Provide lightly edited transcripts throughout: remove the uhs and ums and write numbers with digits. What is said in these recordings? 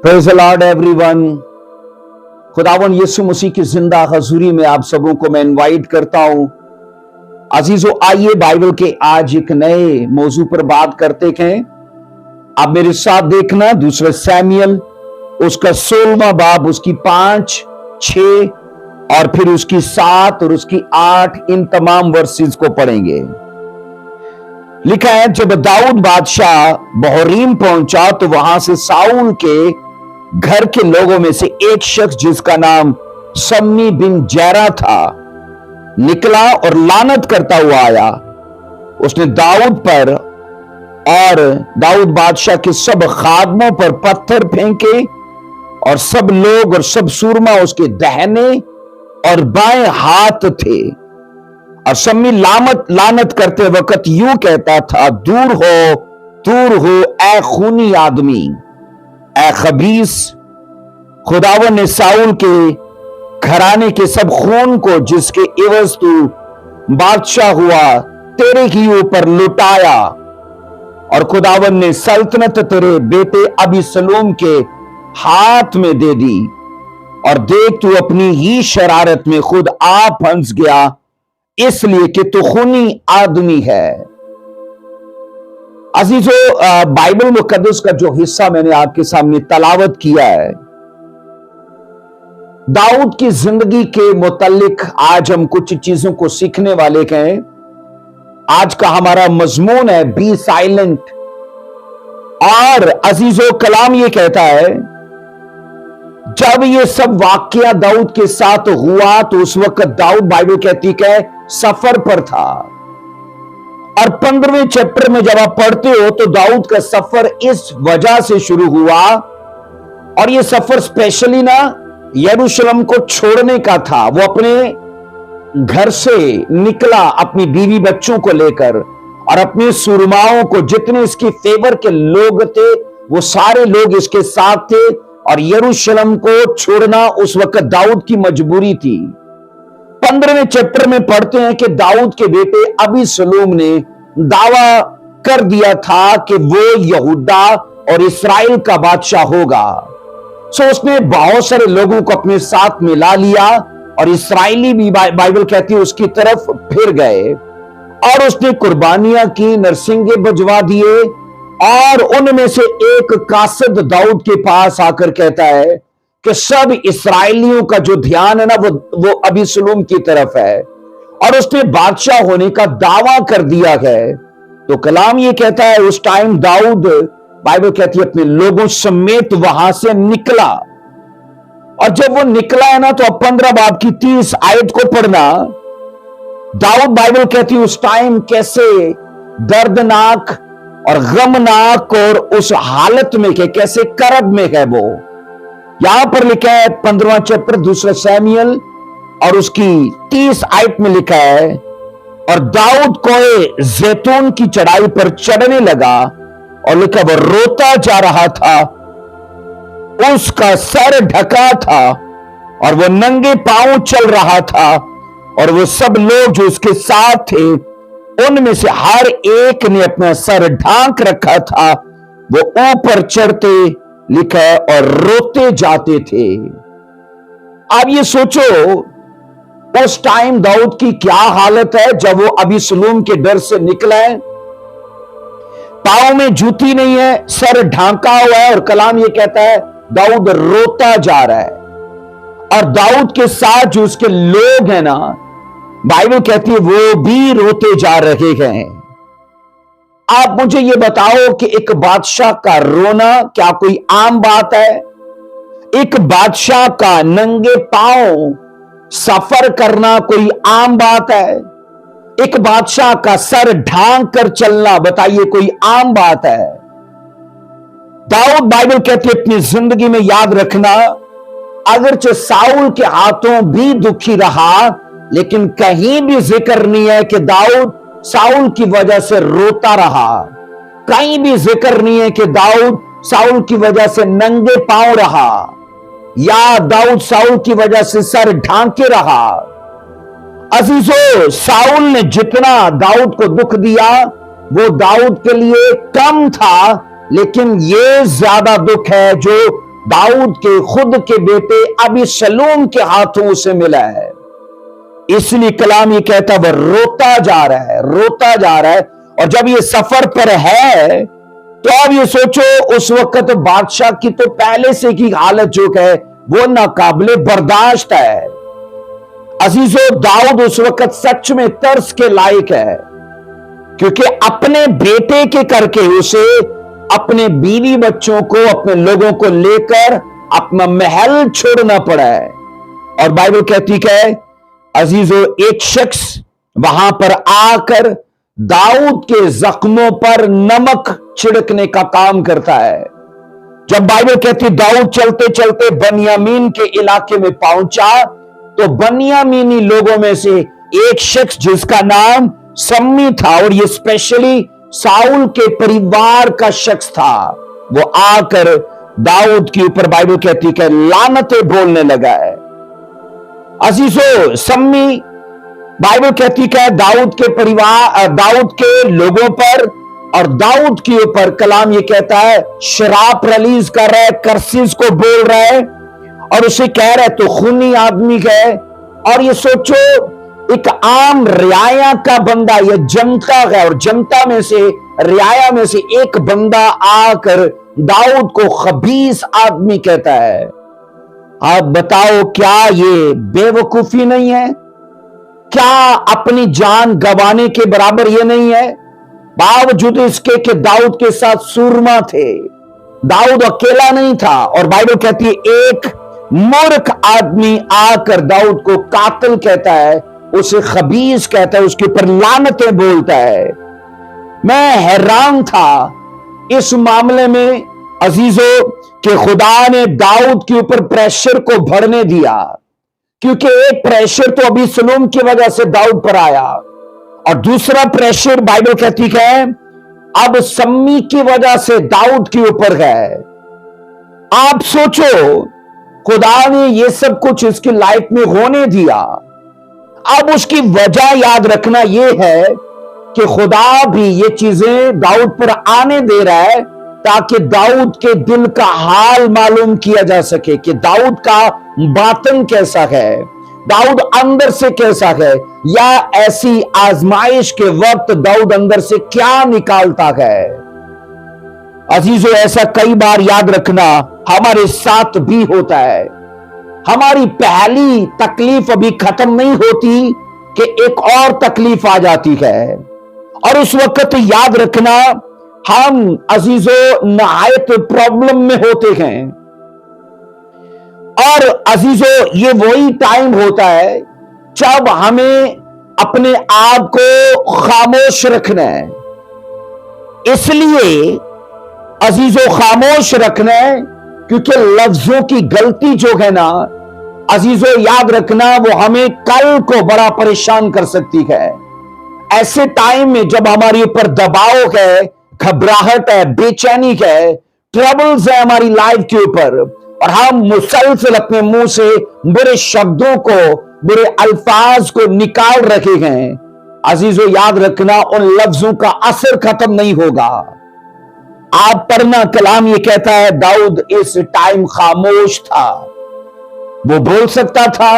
Praise the Lord everyone. खुदावन यीशु मसीह की जिंदा हजूरी में आप सबों को मैं इनवाइट करता हूं। अजीजों, आइए बाइबल के आज एक नए मौजू पर बात करते हैं। आप मेरे साथ देखना, दूसरा सैमुएल उसका 16वां बाब, उसकी 5, 6 और फिर उसकी 7 और उसकी 8, इन तमाम वर्सेस को पढ़ेंगे। लिखा है, जब दाऊद बादशाह बहरीम पहुंचा तो वहां से साउल के घर के लोगों में से एक शख्स जिसका नाम सम्मी बिन जैरा था निकला और लानत करता हुआ आया। उसने दाऊद पर और दाऊद बादशाह के सब खादमों पर पत्थर फेंके और सब लोग और सब सूरमा उसके दाहिने और बाएं हाथ थे। और सम्मी लानत करते वक्त यूं कहता था, दूर हो ए खूनी आदमी, ए खबीस। खुदावन ने साउल के घराने के सब खून को जिसके एवज तू बादशाह हुआ तेरे ही ऊपर लुटाया, और खुदावन ने सल्तनत तेरे बेटे अबीसलोम के हाथ में दे दी। और देख, तू अपनी ही शरारत में खुद आप फंस गया, इसलिए कि तू खूनी आदमी है। अजीजों, बाइबल मुकद्दस का जो हिस्सा मैंने आपके सामने तलावत किया है, दाऊद की जिंदगी के मुतालिक आज हम कुछ चीजों को सीखने वाले हैं। आज का हमारा मजमून है बी साइलेंट। और अजीजों, कलाम ये कहता है, जब ये सब वाकया दाऊद के साथ हुआ तो उस वक्त दाऊद, बाइबल कहती है, सफर पर था। और 15वें चैप्टर में जब आप पढ़ते हो तो दाऊद का सफर इस वजह से शुरू हुआ, और ये सफर स्पेशली ना यरूशलेम को छोड़ने का था। वो अपने घर से निकला अपनी बीवी बच्चों को लेकर और अपने सुरमाओं को, जितने इसकी फेवर के लोग थे वो सारे लोग इसके साथ थे। और यरूशलेम को छोड़ना उस वक्त दाऊद की मजबूरी थी। 15वें चैप्टर में पढ़ते हैं कि दाऊद के बेटे अबीसलोम ने दावा कर दिया था कि वो यहूदा और इस्राएल का बादशाह होगा। सो उसने बहुत सारे लोगों को अपने साथ मिला लिया और इस्राएली भी, बाइबल कहती है, उसकी तरफ फिर गए। और उसने कुर्बानियां की, नरसिंगे बजवा दिए। और उनमें से एक कासिद दाऊद के पास आकर कहता है कि सब इस्राएलियों का जो ध्यान है ना वो अबीसलोम की तरफ है, और उसने बादशाह होने का दावा कर दिया है। तो कलाम ये कहता है, उस टाइम दाऊद, बाइबल कहती है, अपने लोगों समेत वहां से निकला। और जब वो निकला है ना तो अब 15 बाब की 30 आयत को पढ़ना। दाऊद, बाइबल कहती है, उस टाइम कैसे दर्दनाक और गमनाक और उस हालत में के कैसे करब में है वो। यहां पर लिखा है 15वां चैप्टर दूसरा सैमुएल और उसकी 30 आयत में लिखा है, और दाऊद कोए जैतून की चढ़ाई पर चढ़ने लगा, और लिखा वो रोता जा रहा था, उसका सर ढका था और वो नंगे पांव चल रहा था। और वो सब लोग जो उसके साथ थे उनमें से हर एक ने अपना सर ढांक रखा था, वो ऊपर चढ़ते, लिखा है, और रोते जाते थे। अब ये सोचो उस टाइम दाऊद की क्या हालत है जब वो अबीसलोम के डर से निकला है। पांव में जूती नहीं है, सर ढांका हुआ है, और कलाम ये कहता है दाऊद रोता जा रहा है। और दाऊद के साथ जो उसके लोग हैं ना, बाइबल कहती है वो भी रोते जा रहे हैं। आप मुझे ये बताओ कि एक बादशाह का रोना क्या कोई आम बात है? एक बादशाह का नंगे पांव सफर करना कोई आम बात है? एक बादशाह का सर ढांक कर चलना, बताइए, कोई आम बात है? दाऊद, बाइबल कहती है, अपनी जिंदगी में याद रखना, अगरचे साउल के हाथों भी दुखी रहा, लेकिन कहीं भी जिक्र नहीं है कि दाऊद साउल की वजह से रोता रहा। कहीं भी जिक्र नहीं है कि दाऊद साउल की वजह से नंगे पांव रहा, या दाऊद साउल की वजह से सर ढांके रहा। अजीजों, साउल ने जितना दाऊद को दुख दिया वो दाऊद के लिए कम था, लेकिन ये ज्यादा दुख है जो दाऊद के खुद के बेटे अबीशलोम के हाथों उसे मिला है। इसलिए कलाम ये कहता वह रोता जा रहा है, रोता जा रहा है। और जब ये सफर पर है तो अब ये सोचो, उस वक्त बादशाह की तो पहले से की हालत जो है वो नाकाबिले बर्दाश्त है। अजीजों, दाऊद उस वक्त सच में तरस के लायक है, क्योंकि अपने बेटे के करके उसे अपने बीवी बच्चों को, अपने लोगों को लेकर अपना महल छोड़ना पड़ा है। और बाइबल कहती है अजीजों, एक शख्स वहां पर आकर दाऊद के जख्मों पर नमक छिड़कने का काम करता है। जब बाइबल कहती दाऊद चलते चलते बनियामीन के इलाके में पहुंचा तो बनियामीनी लोगों में से एक शख्स जिसका नाम सम्मी था, और ये स्पेशली साउल के परिवार का शख्स था, वो आकर दाऊद के ऊपर बाइबल कहती है लानतें बोलने लगा है। अजीजों, सम्मी बाइबल कहती है दाऊद के परिवार, दाऊद के लोगों पर और दाऊद के ऊपर कलाम ये कहता है शराब रिलीज कर रहा है, कर्सिस को बोल रहा है और उसे कह रहा है तो खूनी आदमी है। और ये सोचो, एक आम रियाया का बंदा, ये जनता है और जनता में से, रियाया में से एक बंदा आकर दाऊद को खबीस आदमी कहता है। आप बताओ, क्या ये बेवकूफी नहीं है? क्या अपनी जान गंवाने के बराबर ये नहीं है? बावजूद इसके कि दाऊद के साथ सूरमा थे, दाऊद अकेला नहीं था। और बाइबल कहती है एक मूर्ख आदमी आकर दाऊद को कातिल कहता है, उसे खबीस कहता है, उसके ऊपर लानतें बोलता है। मैं हैरान था इस मामले में अजीजों कि खुदा ने दाऊद के ऊपर प्रेशर को बढ़ने दिया, क्योंकि एक प्रेशर तो अबीशलोम की वजह से दाऊद पर आया और दूसरा प्रेशर बाइबल कहती है अब सम्मी की वजह से दाऊद के ऊपर है। आप सोचो, खुदा ने ये सब कुछ इसकी लाइफ में होने दिया। अब उसकी वजह याद रखना यह है कि खुदा भी ये चीजें दाऊद पर आने दे रहा है ताकि दाऊद के दिल का हाल मालूम किया जा सके कि दाऊद का बातन कैसा है, दाऊद अंदर से कैसा है, या ऐसी आजमाइश के वक्त दाऊद अंदर से क्या निकालता है। अजीजों, ऐसा कई बार याद रखना हमारे साथ भी होता है। हमारी पहली तकलीफ अभी खत्म नहीं होती कि एक और तकलीफ आ जाती है, और उस वक्त याद रखना हम अजीजों नहायत प्रॉब्लम में होते हैं। और अजीजों, ये वही टाइम होता है जब हमें अपने आप को खामोश रखना है। इसलिए अजीजों खामोश रखना है, क्योंकि लफ्जों की गलती जो है ना अजीजों याद रखना, वो हमें कल को बड़ा परेशान कर सकती है। ऐसे टाइम में जब हमारे ऊपर दबाव है, घबराहट है, बेचैनी है, ट्रबल्स है हमारी लाइफ के ऊपर, और हम मुसलसल अपने मुंह से बुरे शब्दों को, बुरे अल्फाज को निकाल रखे हैं, अजीजों याद रखना उन लफ्जों का असर खत्म नहीं होगा। आप पढ़ना, कलाम ये कहता है दाऊद इस टाइम खामोश था। वो बोल सकता था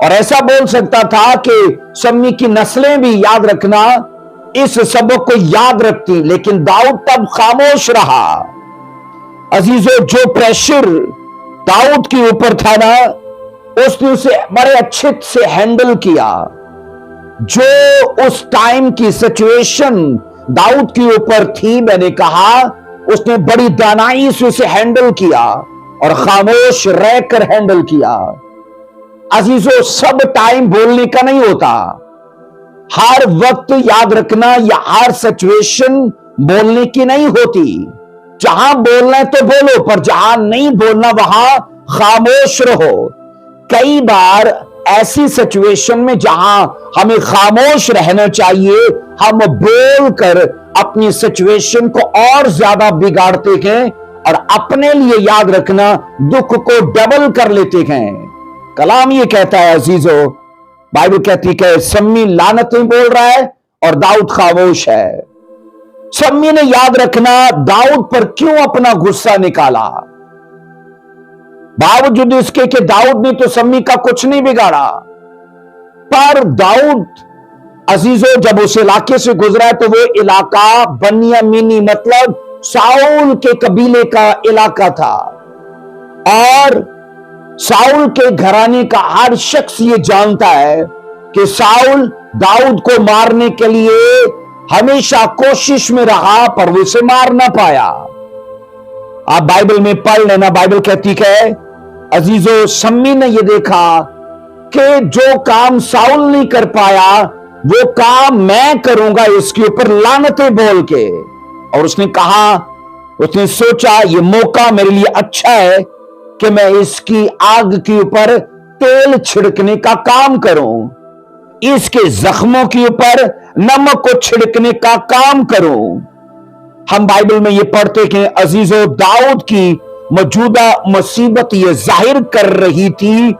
और ऐसा बोल सकता था कि सम्मी की नस्लें भी याद रखना इस सबक को याद रखती, लेकिन दाऊद तब खामोश रहा। अजीजों, जो प्रेशर दाऊद के ऊपर था ना, उसने उसे बड़े अच्छे से हैंडल किया। जो उस टाइम की सिचुएशन दाऊद के ऊपर थी, मैंने कहा उसने बड़ी दानाई से उसे हैंडल किया और खामोश रहकर हैंडल किया। अजीजों, सब टाइम बोलने का नहीं होता, हर वक्त याद रखना, या हर सिचुएशन बोलने की नहीं होती। जहां बोलना है तो बोलो, पर जहां नहीं बोलना वहां खामोश रहो। कई बार ऐसी सिचुएशन में जहां हमें खामोश रहना चाहिए, हम बोलकर अपनी सिचुएशन को और ज्यादा बिगाड़ते हैं और अपने लिए याद रखना दुख को डबल कर लेते हैं। कलाम ये कहता है अजीजों, बाइबल कहती है सम्मी लानतें बोल रहा है और दाऊद खामोश है। सम्मी ने याद रखना दाऊद पर क्यों अपना गुस्सा निकाला। बावजूद इसके कि दाऊद ने तो सम्मी का कुछ नहीं बिगाड़ा, पर दाऊद अजीजों जब उस इलाके से गुजरा है तो वो इलाका बनियामीनी मतलब साउल के कबीले का इलाका था, और साउल के घराने का हर शख्स ये जानता है कि साउल दाऊद को मारने के लिए हमेशा कोशिश में रहा, पर वो उसे मार ना पाया। आप बाइबल में पढ़ लेना, बाइबल कहती है अजीजों सम्मी ने ये देखा कि जो काम साउल नहीं कर पाया वो काम मैं करूंगा इसके ऊपर लानतें बोल के, और उसने कहा, उसने सोचा ये मौका मेरे लिए अच्छा है कि मैं इसकी आग के ऊपर तेल छिड़कने का काम करूं, इसके जख्मों के ऊपर नमक को छिड़कने का काम करूं। हम बाइबल में ये पढ़ते कि अजीजों दाऊद की मौजूदा मुसीबत ये जाहिर कर रही थी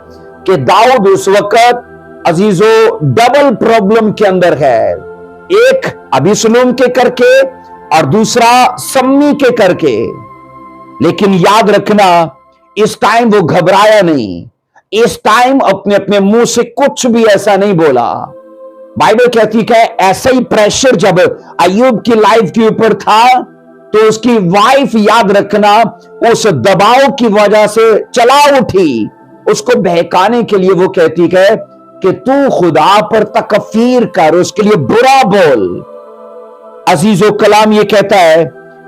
कि दाऊद उस वक्त अजीजों डबल प्रॉब्लम के अंदर है, एक अबीसलोम के करके और दूसरा सम्मी के करके। लेकिन याद रखना इस टाइम वो घबराया नहीं, इस टाइम अपने अपने मुंह से कुछ भी ऐसा नहीं बोला। बाइबल कहती है ऐसा ही प्रेशर जब अय्यूब की लाइफ के ऊपर था तो उसकी वाइफ याद रखना उस दबाव की वजह से चला उठी, उसको बहकाने के लिए वो कहती है कि तू खुदा पर तकफीर कर, उसके लिए बुरा बोल। अजीजो कलाम ये कहता है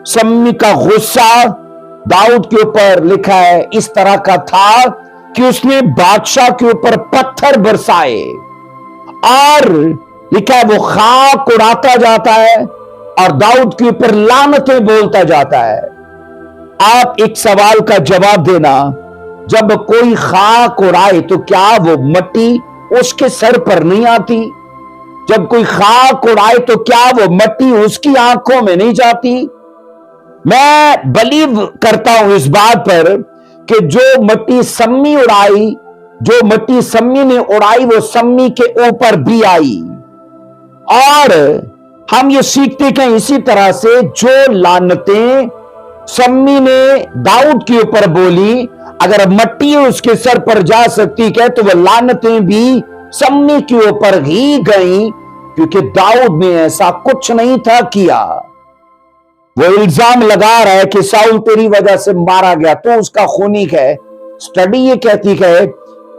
सम्मी का गुस्सा दाऊद के ऊपर लिखा है इस तरह का था कि उसने बादशाह के ऊपर पत्थर बरसाए, और लिखा है वो खाक उड़ाता जाता है और दाऊद के ऊपर लानतें बोलता जाता है। आप एक सवाल का जवाब देना, जब कोई खाक उड़ाए तो क्या वो मट्टी उसके सर पर नहीं आती? जब कोई खाक उड़ाए तो क्या वो मट्टी उसकी आंखों में नहीं जाती? मैं बिलीव करता हूं इस बात पर कि जो मट्टी सम्मी उड़ाई, जो मट्टी सम्मी ने उड़ाई वो सम्मी के ऊपर भी आई। और हम ये सीखते हैं इसी तरह से जो लानतें सम्मी ने दाऊद के ऊपर बोली, अगर मट्टी उसके सर पर जा सकती है तो वह लानतें भी सम्मी के ऊपर ही गई, क्योंकि दाऊद ने ऐसा कुछ नहीं था किया। वो इल्जाम लगा रहा है कि साउल तेरी वजह से मारा गया, तो उसका खूनी है। स्टडी ये कहती है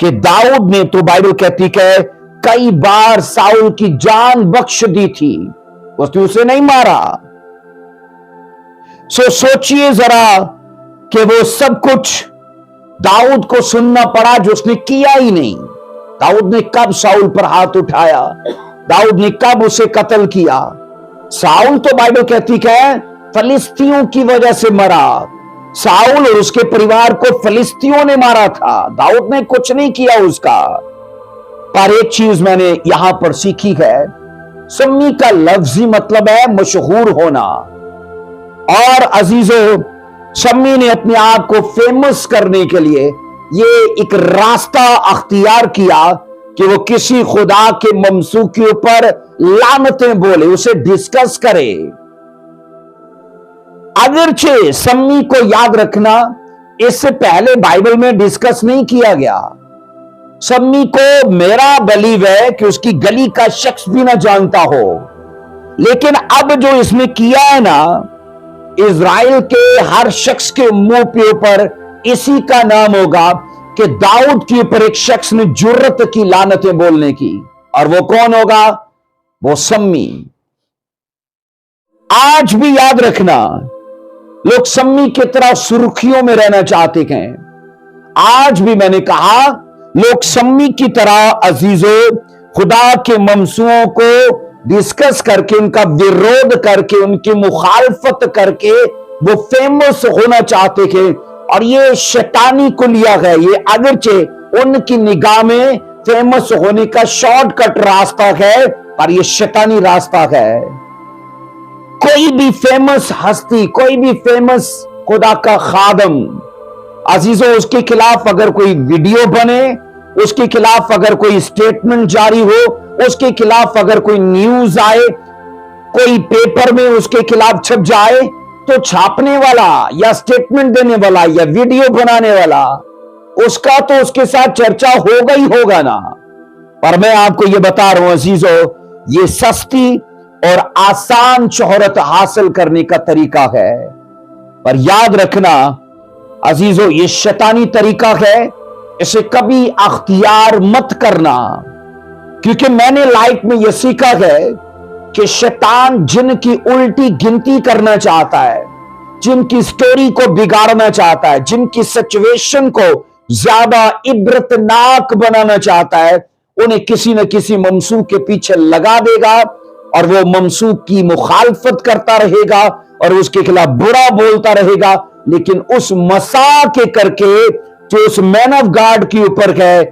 कि दाऊद ने तो बाइबल कहती है कई बार साउल की जान बख्श दी थी, उसने उसे नहीं मारा। सोचिए जरा कि वो सब कुछ दाऊद को सुनना पड़ा जो उसने किया ही नहीं। दाऊद ने कब साउल पर हाथ उठाया, दाऊद ने कब उसे कत्ल किया? साउल तो बाइबल कहती है फलिस्तियों की वजह से मरा, साउल और उसके परिवार को फलिस्तियों ने मारा था, दाऊद ने कुछ नहीं किया उसका। पर एक चीज मैंने यहां पर सीखी है, सम्मी का लफ्जी मतलब है मशहूर होना, और अजीजों सम्मी ने अपने आप को फेमस करने के लिए ये एक रास्ता अख्तियार किया कि वो किसी खुदा के ममसूख के ऊपर लानतें बोले, उसे डिस्कस करे। अगरचे सम्मी को याद रखना इससे पहले बाइबल में डिस्कस नहीं किया गया। सम्मी को मेरा बिलीव है कि उसकी गली का शख्स भी ना जानता हो, लेकिन अब जो इसने किया है ना, इज़राइल के हर शख्स के मुंह के ऊपर इसी का नाम होगा कि दाऊद के ऊपर एक शख्स ने जुर्रत की लानतें बोलने की, और वो कौन होगा? वो सम्मी। आज भी याद रखना लोग सम्मी की तरह सुर्खियों में रहना चाहते हैं। आज भी मैंने कहा लोग सम्मी की तरह अजीजों खुदा के ममसूओं को डिस्कस करके, उनका विरोध करके, उनकी मुखालफत करके वो फेमस होना चाहते थे, और ये शैतानी कुलिया है। ये अगरचे उनकी निगाह में फेमस होने का शॉर्टकट रास्ता है, पर ये शैतानी रास्ता है। कोई भी फेमस हस्ती, कोई भी फेमस खुदा का खादम अजीजों, उसके खिलाफ अगर कोई वीडियो बने, उसके खिलाफ अगर कोई स्टेटमेंट जारी हो, उसके खिलाफ अगर कोई न्यूज आए, कोई पेपर में उसके खिलाफ छप जाए, तो छापने वाला या स्टेटमेंट देने वाला या वीडियो बनाने वाला उसका तो उसके साथ चर्चा होगा ही होगा ना। पर मैं आपको ये बता रहा हूं अजीजों, ये सस्ती और आसान शोहरत हासिल करने का तरीका है। पर याद रखना अजीजों, ये शैतानी तरीका है, इसे कभी अख्तियार मत करना। क्योंकि मैंने लाइफ में यह सीखा है कि शैतान जिनकी उल्टी गिनती करना चाहता है, जिनकी स्टोरी को बिगाड़ना चाहता है, जिनकी सिचुएशन को ज्यादा इबरतनाक बनाना चाहता है, उन्हें किसी न किसी मंसूब के पीछे लगा देगा और वो मंसूब की मुखालफत करता रहेगा और उसके खिलाफ बुरा बोलता रहेगा। लेकिन उस मसा के करके जो उस मैन ऑफ गॉड के ऊपर है,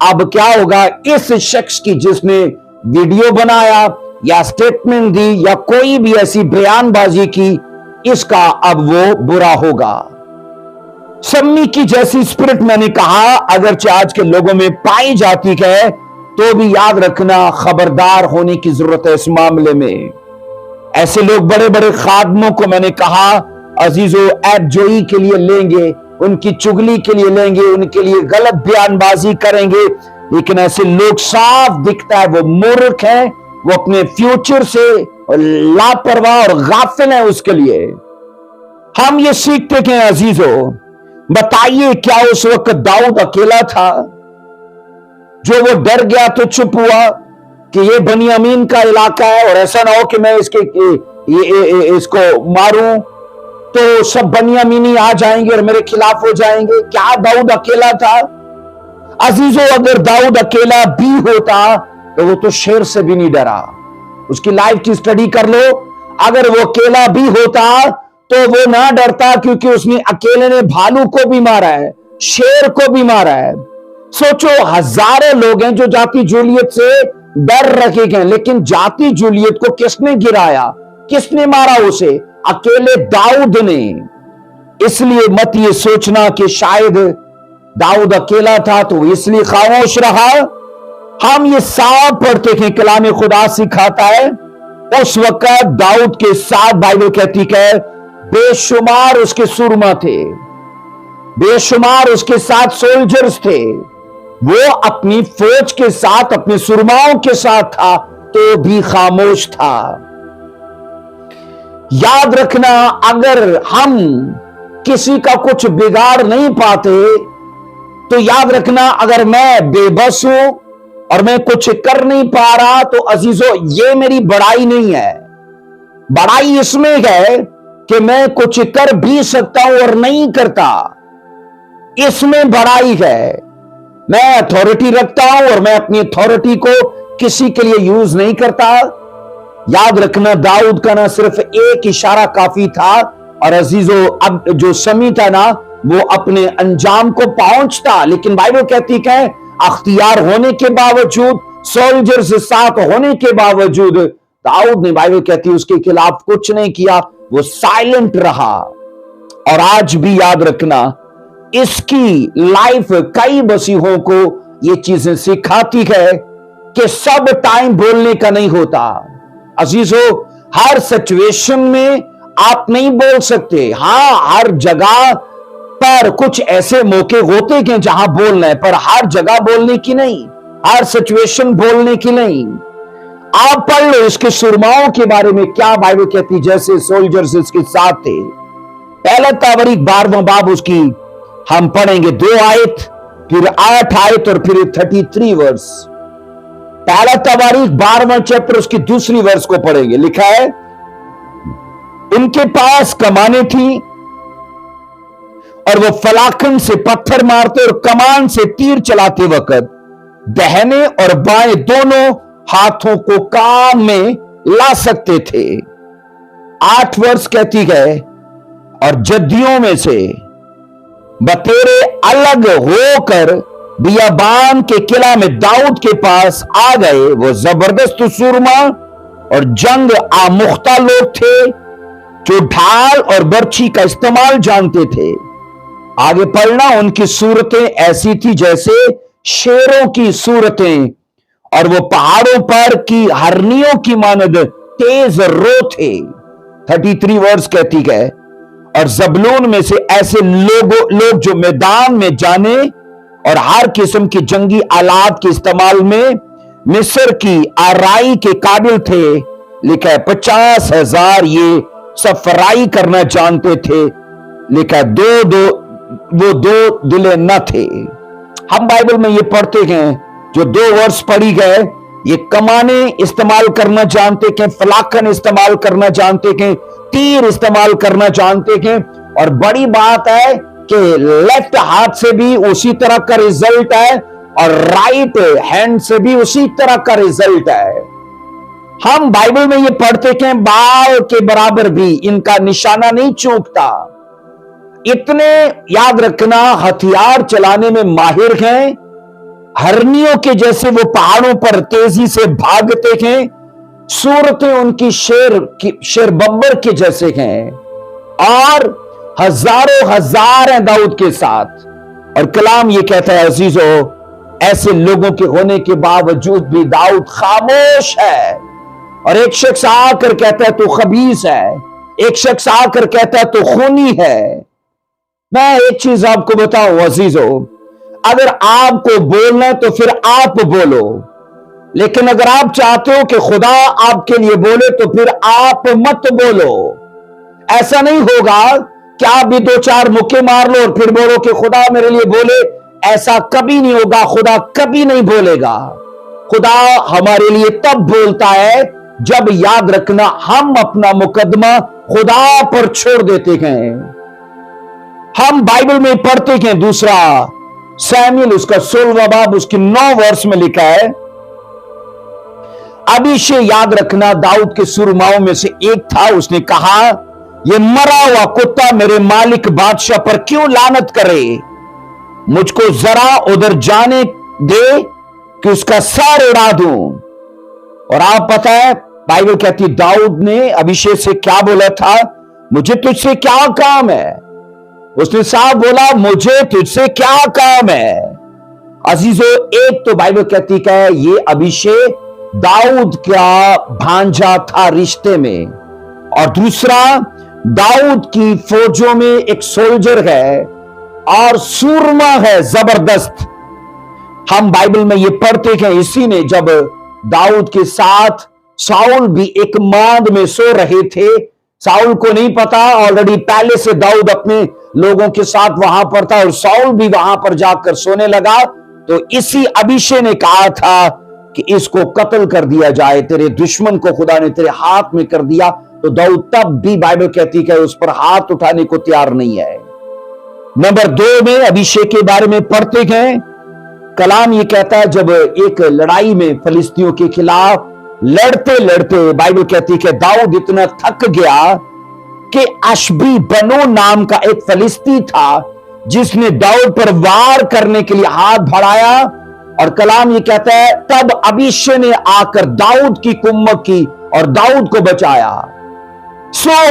अब क्या होगा, इस शख्स की जिसने वीडियो बनाया या स्टेटमेंट दी या कोई भी ऐसी बयानबाजी की, इसका अब वो बुरा होगा। सम्मी की जैसी स्पिरिट मैंने कहा अगरचे आज के लोगों में पाई जाती है, तो भी याद रखना खबरदार होने की जरूरत है इस मामले में। ऐसे लोग बड़े बड़े खादमों को मैंने कहा अजीजों ऐबजोई के लिए लेंगे, उनकी चुगली के लिए लेंगे, उनके लिए गलत बयानबाजी करेंगे, लेकिन ऐसे लोग साफ दिखता है वो मूर्ख हैं, वो अपने फ्यूचर से लापरवाह और गाफिल है उसके लिए। हम ये सीखते हैं अजीजों, बताइए क्या उस वक्त दाऊद अकेला था जो वो डर गया तो चुप हुआ कि ये बनियामीन का इलाका है और ऐसा ना हो कि मैं इसको मारूं तो सब बनियामीनी आ जाएंगे और मेरे खिलाफ हो जाएंगे? क्या दाऊद अकेला था? अजीजों, अगर दाऊद अकेला भी होता तो वो तो शेर से भी नहीं डरा। उसकी लाइफ की स्टडी कर लो, अगर वो अकेला भी होता तो वो ना डरता, क्योंकि उसने अकेले ने भालू को भी मारा है, शेर को भी मारा है। सोचो, हजारों लोग हैं जो जाति जूलियत से डर रखे गए, लेकिन जाति जूलियत को किसने गिराया, किसने मारा उसे? अकेले दाऊद ने। इसलिए मत ये सोचना कि शायद दाऊद अकेला था तो इसलिए खामोश रहा। हम ये साफ पढ़ते हैं, कलाम खुदा सिखाता है उस वक्त दाऊद के साथ बाइबल कहती है बेशुमार उसके सुरमा थे, बेशुमार उसके साथ सोल्जर्स थे। वो अपनी फौज के साथ, अपने सुरमाओं के साथ था तो भी खामोश था। याद रखना, अगर हम किसी का कुछ बिगाड़ नहीं पाते तो याद रखना, अगर मैं बेबस हूं और मैं कुछ कर नहीं पा रहा तो अजीजों ये मेरी बड़ाई नहीं है। बड़ाई इसमें है कि मैं कुछ कर भी सकता हूं और नहीं करता, इसमें बड़ाई है। मैं अथॉरिटी रखता हूं और मैं अपनी अथॉरिटी को किसी के लिए यूज नहीं करता। याद रखना, दाऊद का ना सिर्फ एक इशारा काफी था और अजीजों अब जो समी था ना वो अपने अंजाम को पहुंचता, लेकिन बाइबल कहती है अख्तियार होने के बावजूद, सोल्जर से साथ होने के बावजूद दाऊद ने, बाइबल कहती है, उसके खिलाफ कुछ नहीं किया, वो साइलेंट रहा। और आज भी याद रखना, इसकी लाइफ कई मसीहों को ये चीजें सिखाती है कि सब टाइम बोलने का नहीं होता। अजीजों, हर सिचुएशन में आप नहीं बोल सकते। हां, हर जगह पर कुछ ऐसे मौके होते हैं जहां बोलना है, पर हर जगह बोलने की नहीं, हर सिचुएशन बोलने की नहीं। आप पढ़ लो इसके सुरमाओं के बारे में क्या बाइबल कहती, जैसे सोल्जर्स इसके साथ थे। पहला तवारीख 12वां बाब उसकी हम पढ़ेंगे 2 आयत, फिर 8 आयत और फिर 33 वर्स। पहला तवारीख 12वां चैप्टर उसकी दूसरी वर्स को पढ़ेंगे। लिखा है, उनके पास कमाने थी और वो फलाखन से पत्थर मारते और कमान से तीर चलाते वक्त दाहिने और बाएं दोनों हाथों को काम में ला सकते थे। 8 वर्ष कहती है, और जद्दियों में से बतेरे अलग होकर बियाबान के किला में दाऊद के पास आ गए। वो जबरदस्त सुरमा और जंग आमुख्ता लोग थे जो ढाल और बर्छी का इस्तेमाल जानते थे। आगे पढ़ना, उनकी सूरतें ऐसी थी जैसे शेरों की सूरतें, और वो पहाड़ों पर की हरनियों की मानद तेज रो थे। 33 वर्ष कहती है, और जबलून में से ऐसे लोग जो मैदान में जाने और हर किस्म की जंगी आलात के इस्तेमाल में मिस्र की आराई के काबिल थे। लिखा है 50,000 ये सब फराई करना जानते थे। लिखा है वो दो दिले न थे। हम बाइबल में ये पढ़ते हैं, जो 2 वर्ष पढ़ी गए, ये कमाने इस्तेमाल करना जानते हैं, फलाकन इस्तेमाल करना जानते हैं, तीर इस्तेमाल करना जानते हैं। और बड़ी बात है कि लेफ्ट हाथ से भी उसी तरह का रिजल्ट है और राइट हैंड से भी उसी तरह का रिजल्ट है। हम बाइबल में ये पढ़ते हैं, बाल के बराबर भी इनका निशाना नहीं चूकता। इतने याद रखना, हथियार चलाने में माहिर हैं। हरनियों के जैसे वो पहाड़ों पर तेजी से भागते हैं। सूरतें उनकी शेर बब्बर के जैसे हैं और हजारों हजार हैं दाऊद के साथ। और कलाम ये कहता है, अजीजों, ऐसे लोगों के होने के बावजूद भी दाऊद खामोश है। और एक शख्स आकर कहता है तू खबीस है, एक शख्स आकर कहता है तू खूनी है। मैं एक चीज आपको बताऊं अजीजों, अगर आपको बोलना है तो फिर आप बोलो, लेकिन अगर आप चाहते हो कि खुदा आपके लिए बोले तो फिर आप मत बोलो। ऐसा नहीं होगा कि आप भी 2-4 मुक्के मार लो और फिर बोलो कि खुदा मेरे लिए बोले। ऐसा कभी नहीं होगा, खुदा कभी नहीं बोलेगा। खुदा हमारे लिए तब बोलता है जब, याद रखना, हम अपना मुकदमा खुदा पर छोड़ देते हैं। हम बाइबल में पढ़ते हैं, दूसरा सैमुएल उसका 16वां बाब उसकी 9 वर्ष में लिखा है, अबीशे, याद रखना, दाऊद के सुरमाओं में से एक था। उसने कहा, ये मरा हुआ कुत्ता मेरे मालिक बादशाह पर क्यों लानत करे? मुझको जरा उधर जाने दे कि उसका सर उड़ा दूं। और आप पता है, बाइबल कहती दाऊद ने अभिषेक से क्या बोला था? मुझे तुझसे क्या काम है? उसने साफ बोला, मुझे तुझसे क्या काम है? अजीजों, एक तो बाइबल कहती है ये अभिषेक दाऊद का भांजा था रिश्ते में, और दूसरा दाऊद की फौजों में एक सोल्जर है और सूरमा है जबरदस्त। हम बाइबल में ये पढ़ते हैं, इसी ने जब दाऊद के साथ साउल भी एक मांद में सो रहे थे, साउल को नहीं पता, ऑलरेडी पहले से दाऊद अपने लोगों के साथ वहां पर था और साउल भी वहां पर जाकर सोने लगा। तो इसी अभिषेक ने कहा था कि इसको कत्ल कर दिया जाए, तेरे दुश्मन को खुदा ने तेरे हाथ में कर दिया। तो दाऊद तब भी बाइबल कहती है उस पर हाथ उठाने को तैयार नहीं है। नंबर 2 में अभिषेक के बारे में पढ़ते हैं, कलाम ये कहता है, जब एक लड़ाई में फिलिस्तियों के खिलाफ लड़ते लड़ते बाइबल कहती है दाऊद इतना थक गया कि अशबी बनो नाम का एक फिलिस्ती था जिसने दाऊद पर वार करने के लिए हाथ बढ़ाया। और कलाम ये कहता है तब अबीशे ने आकर दाऊद की कुम्मत की और दाऊद को बचाया।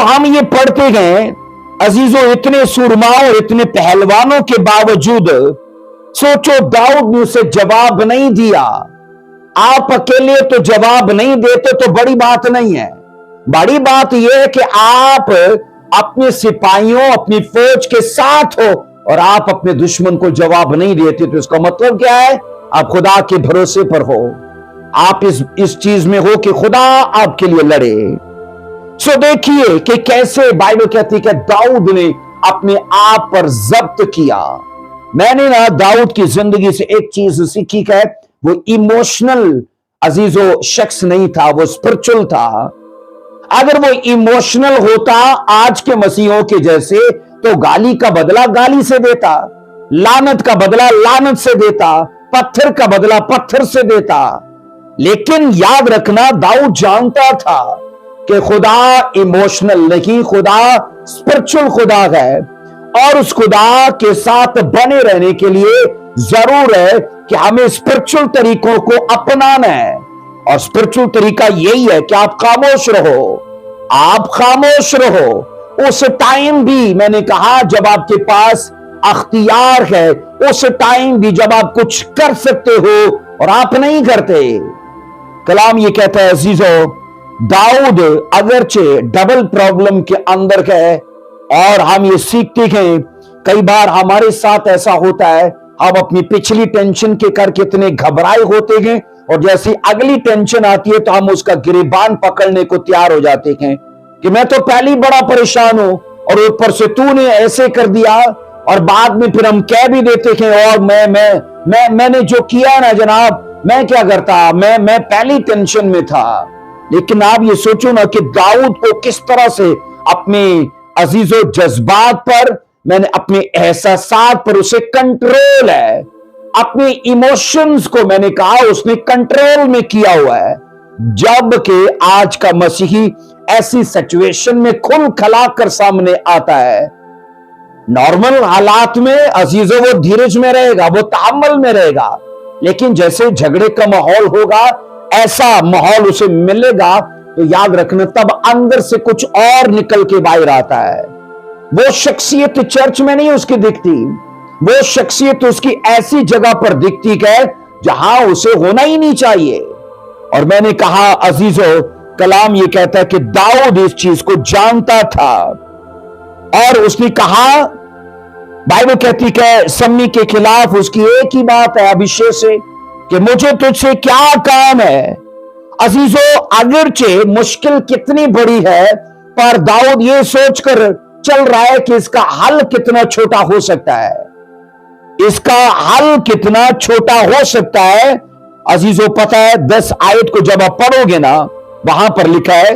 हम ये पढ़ते हैं अजीजों, इतने सुरमाओं और इतने पहलवानों के बावजूद सोचो दाऊद ने उसे जवाब नहीं दिया। आप अकेले तो जवाब नहीं देते तो बड़ी बात नहीं है, बड़ी बात यह है कि आप अपने सिपाहियों, अपनी फौज के साथ हो और आप अपने दुश्मन को जवाब नहीं देते। तो इसका मतलब क्या है? आप खुदा के भरोसे पर हो, आप इस चीज में हो कि खुदा आपके लिए लड़े। देखिए कि कैसे बाइबल कहती है कि दाऊद ने अपने आप पर जब्त किया। मैंने ना दाऊद की जिंदगी से एक चीज सीखी है, वो इमोशनल अजीजों शख्स नहीं था, वो स्पिरिचुअल था। अगर वो इमोशनल होता आज के मसीहों के जैसे, तो गाली का बदला गाली से देता, लानत का बदला लानत से देता, पत्थर का बदला पत्थर से देता। लेकिन याद रखना, दाऊद जानता था कि खुदा इमोशनल नहीं, खुदा स्पिरिचुअल खुदा है और उस खुदा के साथ बने रहने के लिए जरूर है कि हमें स्पिरिचुअल तरीकों को अपनाना है। और स्पिरिचुअल तरीका यही है कि आप खामोश रहो, आप खामोश रहो। उस टाइम भी मैंने कहा जब आपके पास अख्तियार है, उस टाइम भी जब आप कुछ कर सकते हो और आप नहीं करते। कलाम ये कहता है अजीजों, दाऊद अगरचे डबल प्रॉब्लम के अंदर है और हम ये सीखते हैं। कई बार हमारे साथ ऐसा होता है, हम अपनी पिछली टेंशन के करके इतने घबराए होते हैं, और जैसी अगली टेंशन आती है तो हम उसका गिरेबान पकड़ने को तैयार हो जाते हैं कि मैं तो पहले ही बड़ा परेशान हूं, और ऊपर से तूने ऐसे कर दिया। और बाद में फिर हम कह भी देते हैं, और मैंने जो किया ना जनाब, मैं क्या करता, मैं पहली टेंशन में था। लेकिन आप ये सोचो ना कि दाऊद को किस तरह से अपने अजीजों जज्बात पर, मैंने अपने एहसासात पर उसे कंट्रोल है, अपने इमोशंस को मैंने कहा उसने कंट्रोल में किया हुआ है। जबकि आज का मसीही ऐसी सिचुएशन में खुल खला कर सामने आता है। नॉर्मल हालात में अजीजों वो धीरज में रहेगा, वो तहम्मुल में रहेगा, लेकिन जैसे झगड़े का माहौल होगा, ऐसा माहौल उसे मिलेगा तो याद रखना तब अंदर से कुछ और निकल के बाहर आता है। वो शख्सियत चर्च में नहीं उसकी दिखती, वो शख्सियत उसकी ऐसी जगह पर दिखती है जहां उसे होना ही नहीं चाहिए। और मैंने कहा अजीजों, कलाम ये कहता है कि दाऊद इस चीज को जानता था, और उसने कहा, बाइबल कहती है सम्मी के खिलाफ उसकी एक ही बात है अभिषेक से कि मुझे तुझसे क्या काम है। अजीजों, अगरचे मुश्किल कितनी बड़ी है, पर दाऊद ये सोचकर चल रहा है कि इसका हल कितना छोटा हो सकता है, इसका हल कितना छोटा हो सकता है। अजीजों, पता है 10 आयत को जब आप पढ़ोगे ना, वहां पर लिखा है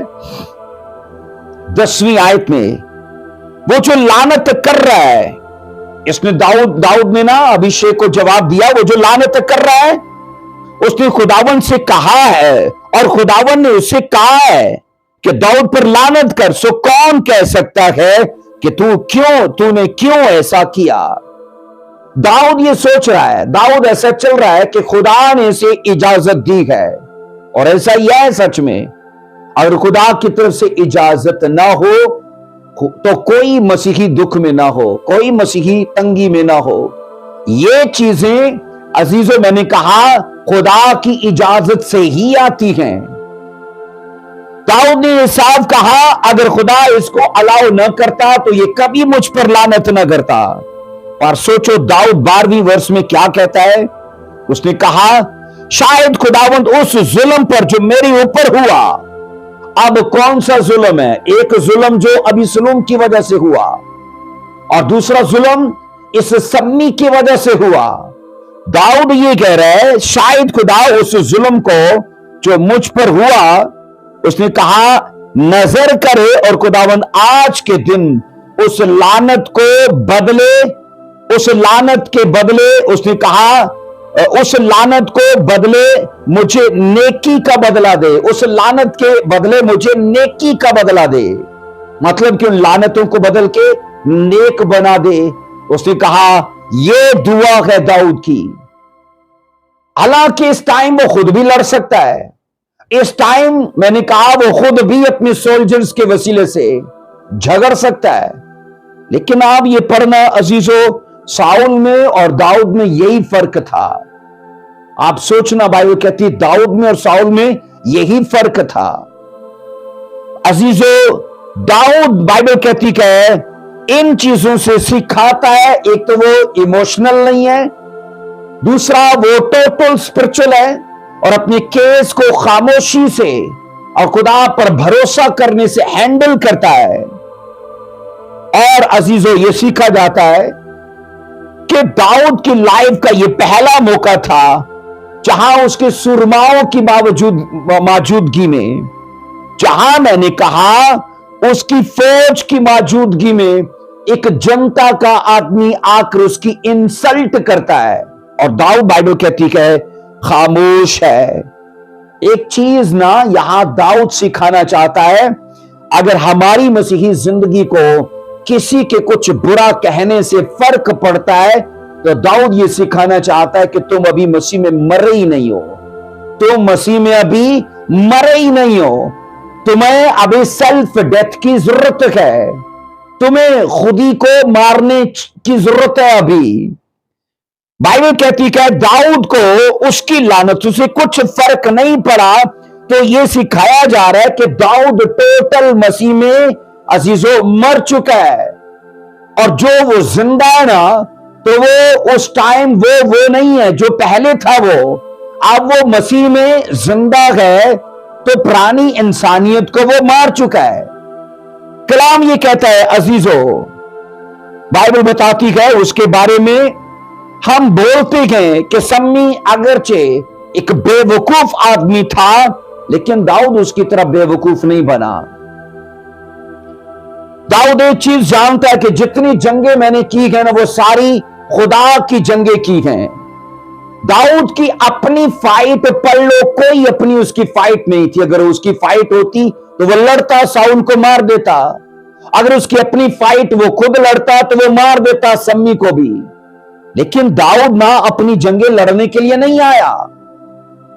10वीं आयत में, वो जो लानत कर रहा है, इसने दाऊद ने ना अभिषेक को जवाब दिया, वो जो लानत कर रहा है उसने खुदावन से कहा है, और खुदावन ने उससे कहा है कि दाऊद पर लानत कर, सो कौन कह सकता है कि तूने क्यों ऐसा किया। दाऊद ये सोच रहा है, दाऊद ऐसा चल रहा है कि खुदा ने इसे इजाजत दी है, और ऐसा ही है सच में। अगर खुदा की तरफ से इजाजत ना हो तो कोई मसीही दुख में ना हो, कोई मसीही तंगी में ना हो। ये चीजें अजीजों मैंने कहा खुदा की इजाजत से ही आती हैं। दाऊद ने साफ कहा, अगर खुदा इसको अलाउ न करता तो ये कभी मुझ पर लानत न करता। पर सोचो दाऊद 12वीं वर्ष में क्या कहता है, उसने कहा, शायद खुदावंद उस जुल्म पर जो मेरे ऊपर हुआ। अब कौन सा जुल्म है? एक जुल्म जो अबीसलोम की वजह से हुआ, और दूसरा जुल्म इस सम्मी की वजह से हुआ। दाऊद ये कह रहा है, शायद खुदा उस जुल्म को जो मुझ पर हुआ, उसने कहा नजर करे, और खुदावंद आज के दिन उस लानत को बदले, उस लानत के बदले उसने कहा, उस लानत को बदले मुझे नेकी का बदला दे, उस लानत के बदले मुझे नेकी का बदला दे। मतलब कि उन लानतों को बदल के नेक बना दे। उसने कहा ये दुआ है दाऊद की। हालांकि इस टाइम वो खुद भी लड़ सकता है, इस टाइम मैंने कहा वो खुद भी अपने सोल्जर्स के वसीले से झगड़ सकता है। लेकिन आप ये पढ़ना अजीजों, साउल में और दाऊद में यही फर्क था। आप सोचना, बाइबल कहती दाऊद में और साउल में यही फर्क था। अजीजों, दाऊद बाइबल कहती है इन चीजों से सिखाता है, एक तो वो इमोशनल नहीं है, दूसरा वो टोटल स्पिरिचुअल है, और अपने केस को खामोशी से और खुदा पर भरोसा करने से हैंडल करता है। और अजीजों, ये सीखा जाता है कि दाऊद की लाइफ का ये पहला मौका था जहां उसके सुरमाओं की मौजूदगी में, जहां मैंने कहा उसकी फौज की मौजूदगी में एक जनता का आदमी आकर उसकी इंसल्ट करता है, और दाऊद बाइबल कहती है खामोश है। एक चीज ना यहां दाऊद सिखाना चाहता है, अगर हमारी मसीही जिंदगी को किसी के कुछ बुरा कहने से फर्क पड़ता है, तो दाऊद ये सिखाना चाहता है कि तुम अभी मसीह में मरे ही नहीं हो, तुम मसीह में अभी मरे ही नहीं हो, तुम्हें अभी सेल्फ डेथ की जरूरत है, तुम्हें खुद ही को मारने की जरूरत है। अभी बाइबल कहती है दाऊद को उसकी लानत से कुछ फर्क नहीं पड़ा, तो यह सिखाया जा रहा है कि दाऊद टोटल मसीह में अजीजों मर चुका है, और जो वो जिंदा है ना, تو وہ اس ٹائم وہ نہیں ہے جو پہلے تھا، وہ اب وہ مسیح میں زندہ ہے، تو پرانی انسانیت کو وہ مار چکا ہے۔ کلام یہ کہتا ہے عزیزو، بائبل بتاتی ہے اس کے بارے میں، ہم بولتے ہیں کہ سمی اگرچہ ایک بے وقوف آدمی تھا لیکن داؤد اس کی طرح بے وقوف نہیں بنا۔ داؤد ایک چیز جانتا ہے کہ جتنی جنگیں میں نے کی ہیں نا وہ ساری خدا کی جنگیں کی ہیں۔ داؤد کی اپنی فائٹ پڑھ لو، کوئی اپنی اس کی فائٹ نہیں تھی۔ اگر اس کی فائٹ ہوتی تو وہ لڑتا، ساؤل کو مار دیتا۔ اگر اس کی اپنی فائٹ وہ خود لڑتا تو وہ مار دیتا سمی کو بھی۔ لیکن داؤد نہ اپنی جنگیں لڑنے کے لیے نہیں آیا۔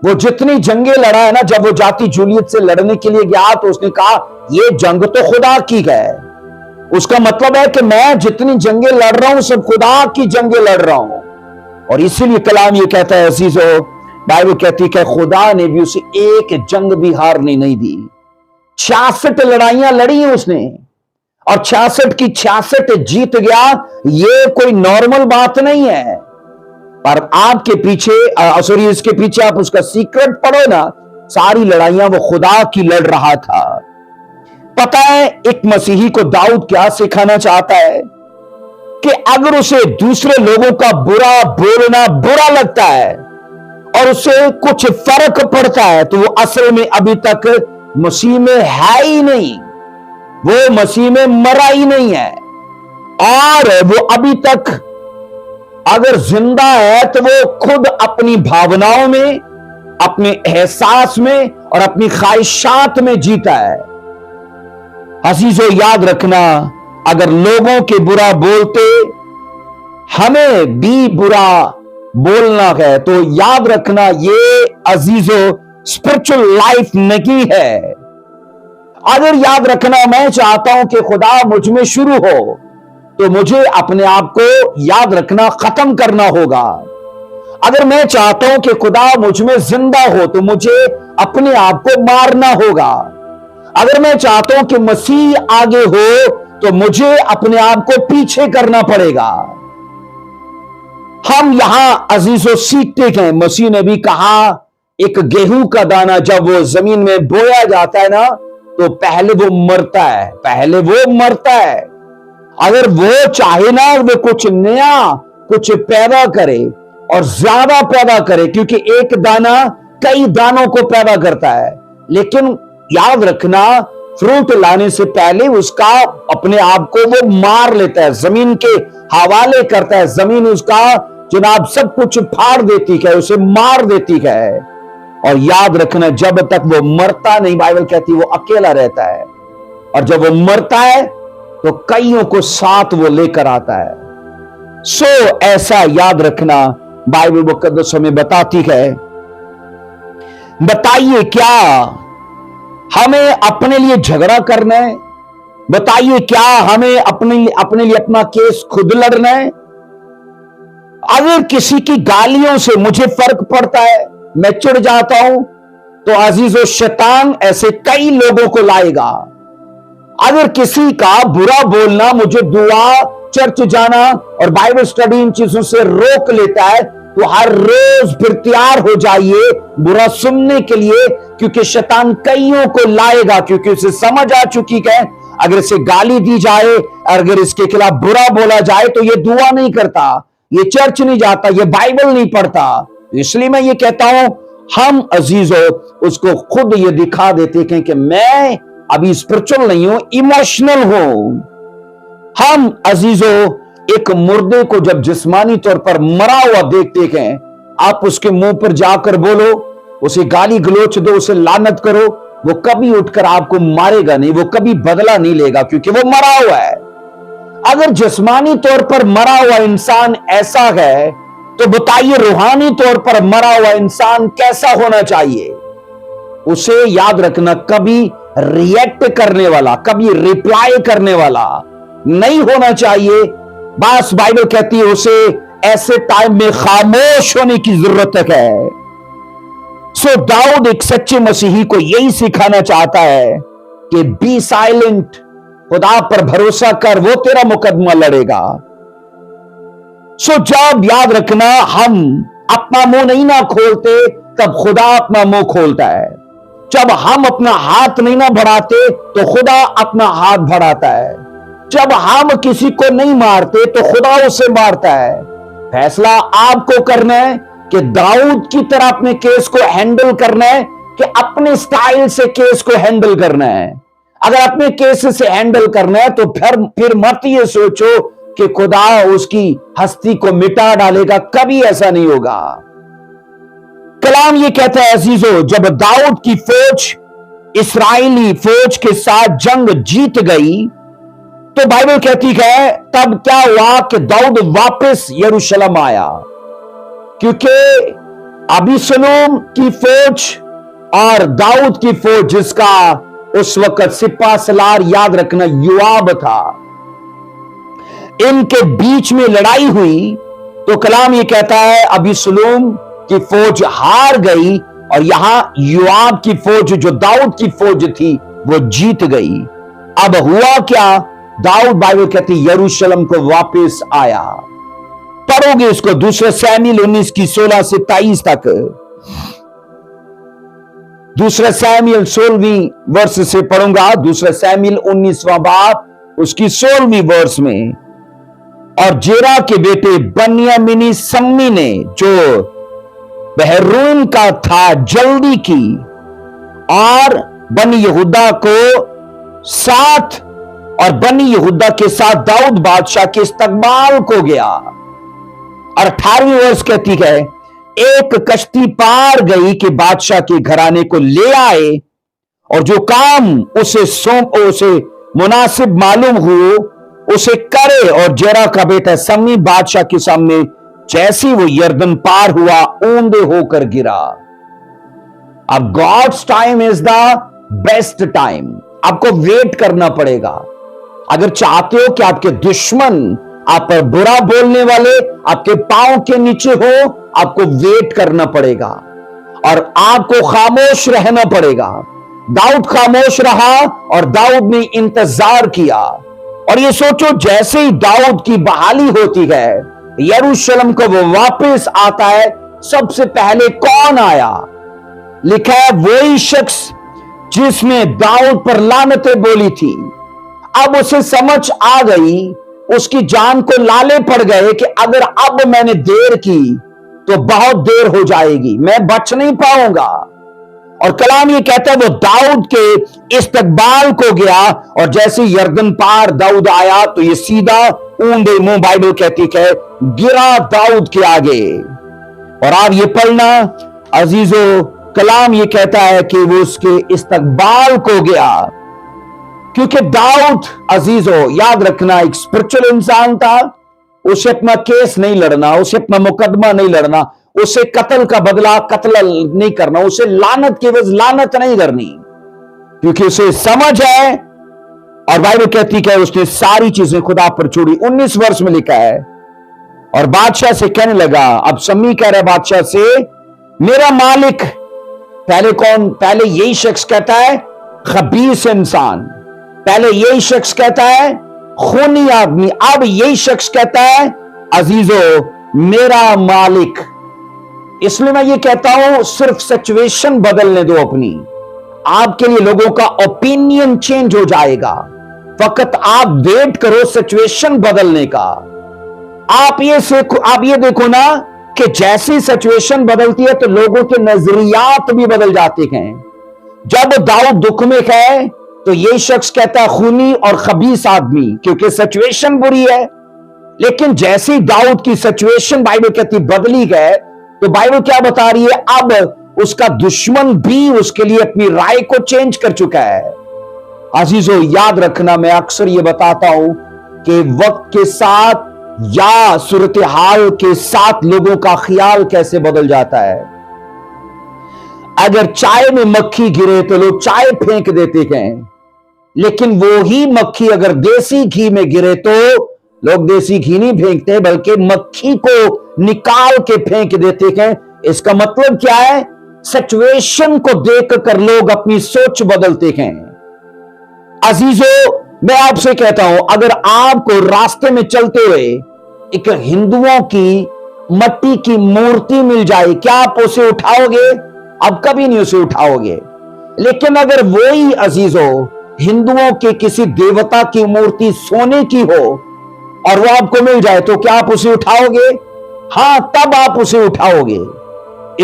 وہ جتنی جنگیں لڑا ہے نا، جب وہ جاتی جولیت سے لڑنے کے لیے گیا تو اس نے کہا یہ جنگ تو خدا کی ہے۔ اس کا مطلب ہے کہ میں جتنی جنگیں لڑ رہا ہوں سب خدا کی جنگیں لڑ رہا ہوں۔ اور اسی لیے کلام یہ کہتا ہے عزیزو، بائبل کہتی ہے کہ خدا نے بھی اسے ایک جنگ بھی ہارنے نہیں دی۔ 66 لڑائیاں لڑی ہیں اس نے، اور 66 کی 66 جیت گیا۔ یہ کوئی نارمل بات نہیں ہے۔ پر آپ کے پیچھے اس کے پیچھے آپ اس کا سیکرٹ پڑھو نا، ساری لڑائیاں وہ خدا کی لڑ رہا تھا۔ پتہ ہے ایک مسیحی کو داؤد کیا سکھانا چاہتا ہے؟ کہ اگر اسے دوسرے لوگوں کا برا بولنا برا لگتا ہے اور اسے کچھ فرق پڑتا ہے تو وہ اصل میں ابھی تک مسیح میں ہے ہی نہیں، وہ مسیح میں مرا ہی نہیں ہے، اور وہ ابھی تک اگر زندہ ہے تو وہ خود اپنی بھاوناؤں میں، اپنے احساس میں اور اپنی خواہشات میں جیتا ہے۔ عزیزو یاد رکھنا، اگر لوگوں کے برا بولتے ہمیں بھی برا بولنا ہے تو یاد رکھنا یہ عزیزو اسپرچل لائف نہیں ہے۔ اگر یاد رکھنا میں چاہتا ہوں کہ خدا مجھ میں شروع ہو تو مجھے اپنے آپ کو یاد رکھنا ختم کرنا ہوگا۔ اگر میں چاہتا ہوں کہ خدا مجھ میں زندہ ہو تو مجھے اپنے آپ کو مارنا ہوگا۔ اگر میں چاہتا ہوں کہ مسیح آگے ہو تو مجھے اپنے آپ کو پیچھے کرنا پڑے گا۔ ہم یہاں عزیزو سیکھتے ہیں، مسیح نے بھی کہا ایک گیہوں کا دانہ جب وہ زمین میں بویا جاتا ہے نا تو پہلے وہ مرتا ہے۔ اگر وہ چاہے نا وہ کچھ نیا کچھ پیدا کرے اور زیادہ پیدا کرے، کیونکہ ایک دانہ کئی دانوں کو پیدا کرتا ہے، لیکن یاد رکھنا فروٹ لانے سے پہلے اس کا اپنے آپ کو وہ مار لیتا ہے، زمین کے حوالے کرتا ہے، زمین اس کا جناب سب کچھ پھاڑ دیتی ہے، اسے مار دیتی ہے۔ اور یاد رکھنا جب تک وہ مرتا نہیں، بائبل کہتی وہ اکیلا رہتا ہے، اور جب وہ مرتا ہے تو کئیوں کو ساتھ وہ لے کر آتا ہے۔ سو ایسا یاد رکھنا بائبل مقدس ہمیں بتاتی ہے۔ بتائیے کیا ہمیں اپنے لیے جھگڑا کرنا ہے؟ بتائیے کیا ہمیں اپنے لیے اپنا کیس خود لڑنا ہے؟ اگر کسی کی گالیوں سے مجھے فرق پڑتا ہے، میں چڑ جاتا ہوں، تو عزیزو شیطان ایسے کئی لوگوں کو لائے گا۔ اگر کسی کا برا بولنا مجھے دعا، چرچ جانا اور بائبل سٹڈی ان چیزوں سے روک لیتا ہے تو ہر روز پھر تیار ہو جائیے برا سننے کے لیے، کیونکہ شیطان کئیوں کو لائے گا، کیونکہ اسے سمجھ آ چکی ہے اگر اسے گالی دی جائے، اگر اس کے خلاف برا بولا جائے تو یہ دعا نہیں کرتا، یہ چرچ نہیں جاتا، یہ بائبل نہیں پڑھتا۔ اس لیے میں یہ کہتا ہوں ہم عزیزو اس کو خود یہ دکھا دیتے ہیں کہ میں ابھی اسپرچل نہیں ہوں، ایموشنل ہوں۔ ہم عزیزو ایک مردے کو جب جسمانی طور پر مرا ہوا دیکھتے ہیں، آپ اس کے منہ پر جا کر بولو، اسے گالی گلوچ دو، اسے لعنت کرو، وہ کبھی اٹھ کر آپ کو مارے گا نہیں، وہ کبھی بدلہ نہیں لے گا، کیونکہ وہ مرا ہوا ہے۔ اگر جسمانی طور پر مرا ہوا انسان ایسا ہے تو بتائیے روحانی طور پر مرا ہوا انسان کیسا ہونا چاہیے؟ اسے یاد رکھنا کبھی ریئیکٹ کرنے والا، کبھی ریپلائی کرنے والا نہیں ہونا چاہیے۔ بس بائبل کہتی ہے اسے ایسے ٹائم میں خاموش ہونے کی ضرورت ہے۔ سو داؤد ایک سچے مسیحی کو یہی سکھانا چاہتا ہے کہ بی سائلنٹ، خدا پر بھروسہ کر، وہ تیرا مقدمہ لڑے گا۔ जब याद रखना, हम अपना मुंह नहीं ना खोलते तब खुदा अपना मुंह खोलता है। जब हम अपना हाथ नहीं ना बढ़ाते तो खुदा अपना हाथ बढ़ाता है। जब हम किसी को नहीं मारते तो खुदा उसे मारता है। फैसला आपको करना है कि दाऊद की तरह अपने केस को हैंडल करना है कि अपने स्टाइल से केस को हैंडल करना है। अगर अपने केस से हैंडल करना है तो फिर मत ये सोचो कि खुदा उसकी हस्ती को मिटा डालेगा, कभी ऐसा नहीं होगा। कलाम ये कहता है अजीजों, जब दाऊद की फौज इस्राएली फौज के साथ जंग जीत गई तो बाइबल कहती है तब क्या हुआ कि दाऊद वापस यरूशलेम आया, क्योंकि अबीसलोम की फौज और दाऊद की फौज, जिसका उस वक्त सिपा सलार याद रखना योआब था, इनके बीच में लड़ाई हुई तो कलाम ये कहता है अबीसलोम की फौज हार गई और यहां योआब की फौज, जो दाऊद की फौज थी, वो जीत गई। अब हुआ क्या, दाऊद बाइबल कहती यरूशलेम को वापस आया। पढ़ोगे इसको दूसरा सैमुएल 19 की 16 से 23 तक। दूसरा सैमुएल 16वीं वर्ष से पढ़ूंगा। दूसरा सैमुएल 19वां बाब उसकी 16वीं वर्ष में। और जेरा के बेटे बन्यामीनी सम्मी ने, जो बहरून का था, जल्दी की और बनी यहूदा को साथ और बनी यहूदा के साथ दाऊद बादशाह के इस्तकबाल को गया। और 18वीं वर्ष कहती है एक कश्ती पार गई कि बादशाह के घराने को ले आए और जो काम उसे मुनासिब मालूम हो उसे करे। और जेरा का बेटा सम्मी बादशाह के सामने जैसी वो यर्दन पार हुआ ऊंधे होकर गिरा। अब God's time is the best time. आपको वेट करना पड़ेगा। अगर चाहते हो कि आपके दुश्मन आप पर बुरा बोलने वाले आपके पांव के नीचे हो, आपको वेट करना पड़ेगा और आपको खामोश रहना पड़ेगा। दाऊद खामोश रहा और दाऊद ने इंतजार किया। और ये सोचो, जैसे ही दाऊद की बहाली होती है, यरूशलेम को वो वापस आता है, सबसे पहले कौन आया? लिखा है वही शख्स जिसने दाऊद पर लानतें बोली थी। अब उसे समझ आ गई, उसकी जान को लाले पड़ गए कि अगर अब मैंने देर की तो बहुत देर हो जाएगी, मैं बच नहीं पाऊंगा। और कलाम ये कहता है वो दाऊद के इस्तकबाल को गया और जैसे यर्दन पार दाऊद आया तो ये सीधा ऊंधे मुंह, बाइबल कहती है, गिरा दाऊद के आगे। और आप ये पढ़ना अजीजों, कलाम ये कहता है कि वो उसके इस्तकबाल को गया, क्योंकि दाऊद अजीजों याद रखना एक स्पिरिचुअल इंसान था। उसे अपना केस नहीं लड़ना, उसे अपना मुकदमा नहीं लड़ना, उसे कत्ल का बदला कत्ल नहीं करना, उसे लानत की वजह लानत नहीं करनी, क्योंकि उसे समझ है। और बाइबल कहती है उसने सारी चीजें खुदा पर छोड़ी। 19 वर्ष में लिखा है और बादशाह से कहने लगा, अब सम्मी कह रहा है बादशाह से, मेरा मालिक, पहले कौन? पहले यही शख्स कहता है खबीस इंसान, पहले यही शख्स कहता है खूनी आदमी, अब यही शख्स कहता है अजीजों मेरा मालिक। इसलिए मैं ये कहता हूं सिर्फ सिचुएशन बदलने दो अपनी, आपके लिए लोगों का ओपिनियन चेंज हो जाएगा। फकत आप वेट करो सिचुएशन बदलने का। आप ये देखो ना कि जैसी सिचुएशन बदलती है तो लोगों के नजरियात भी बदल जाते हैं। जब दाऊद दुख में है तो ये शख्स कहता है खूनी और खबीस आदमी, क्योंकि सिचुएशन बुरी है। लेकिन जैसे ही दाऊद की सिचुएशन बाइबल कहती बदली गए तो बाइबल क्या बता रही है, अब उसका दुश्मन भी उसके लिए अपनी राय को चेंज कर चुका है। अजीजों याद रखना, मैं अक्सर ये बताता हूं कि वक्त के साथ या सूरत हाल के साथ लोगों का ख्याल कैसे बदल जाता है। अगर चाय में मक्खी गिरे तो लोग चाय फेंक देते हैं, लेकिन वो ही मक्खी अगर देसी घी में गिरे तो लोग देसी घी नहीं फेंकते बल्कि मक्खी को निकाल के फेंक देते हैं। इसका मतलब क्या है? सिचुएशन को देखकर लोग अपनी सोच बदलते हैं। अजीजों मैं आपसे कहता हूं, अगर आपको रास्ते में चलते हुए एक हिंदुओं की मट्टी की मूर्ति मिल जाए, क्या आप उसे उठाओगे? आप कभी नहीं उसे उठाओगे। लेकिन अगर वही अजीजों हिंदुओं के किसी देवता की मूर्ति सोने की हो और वो आपको मिल जाए, तो क्या आप उसे उठाओगे? हां, तब आप उसे उठाओगे।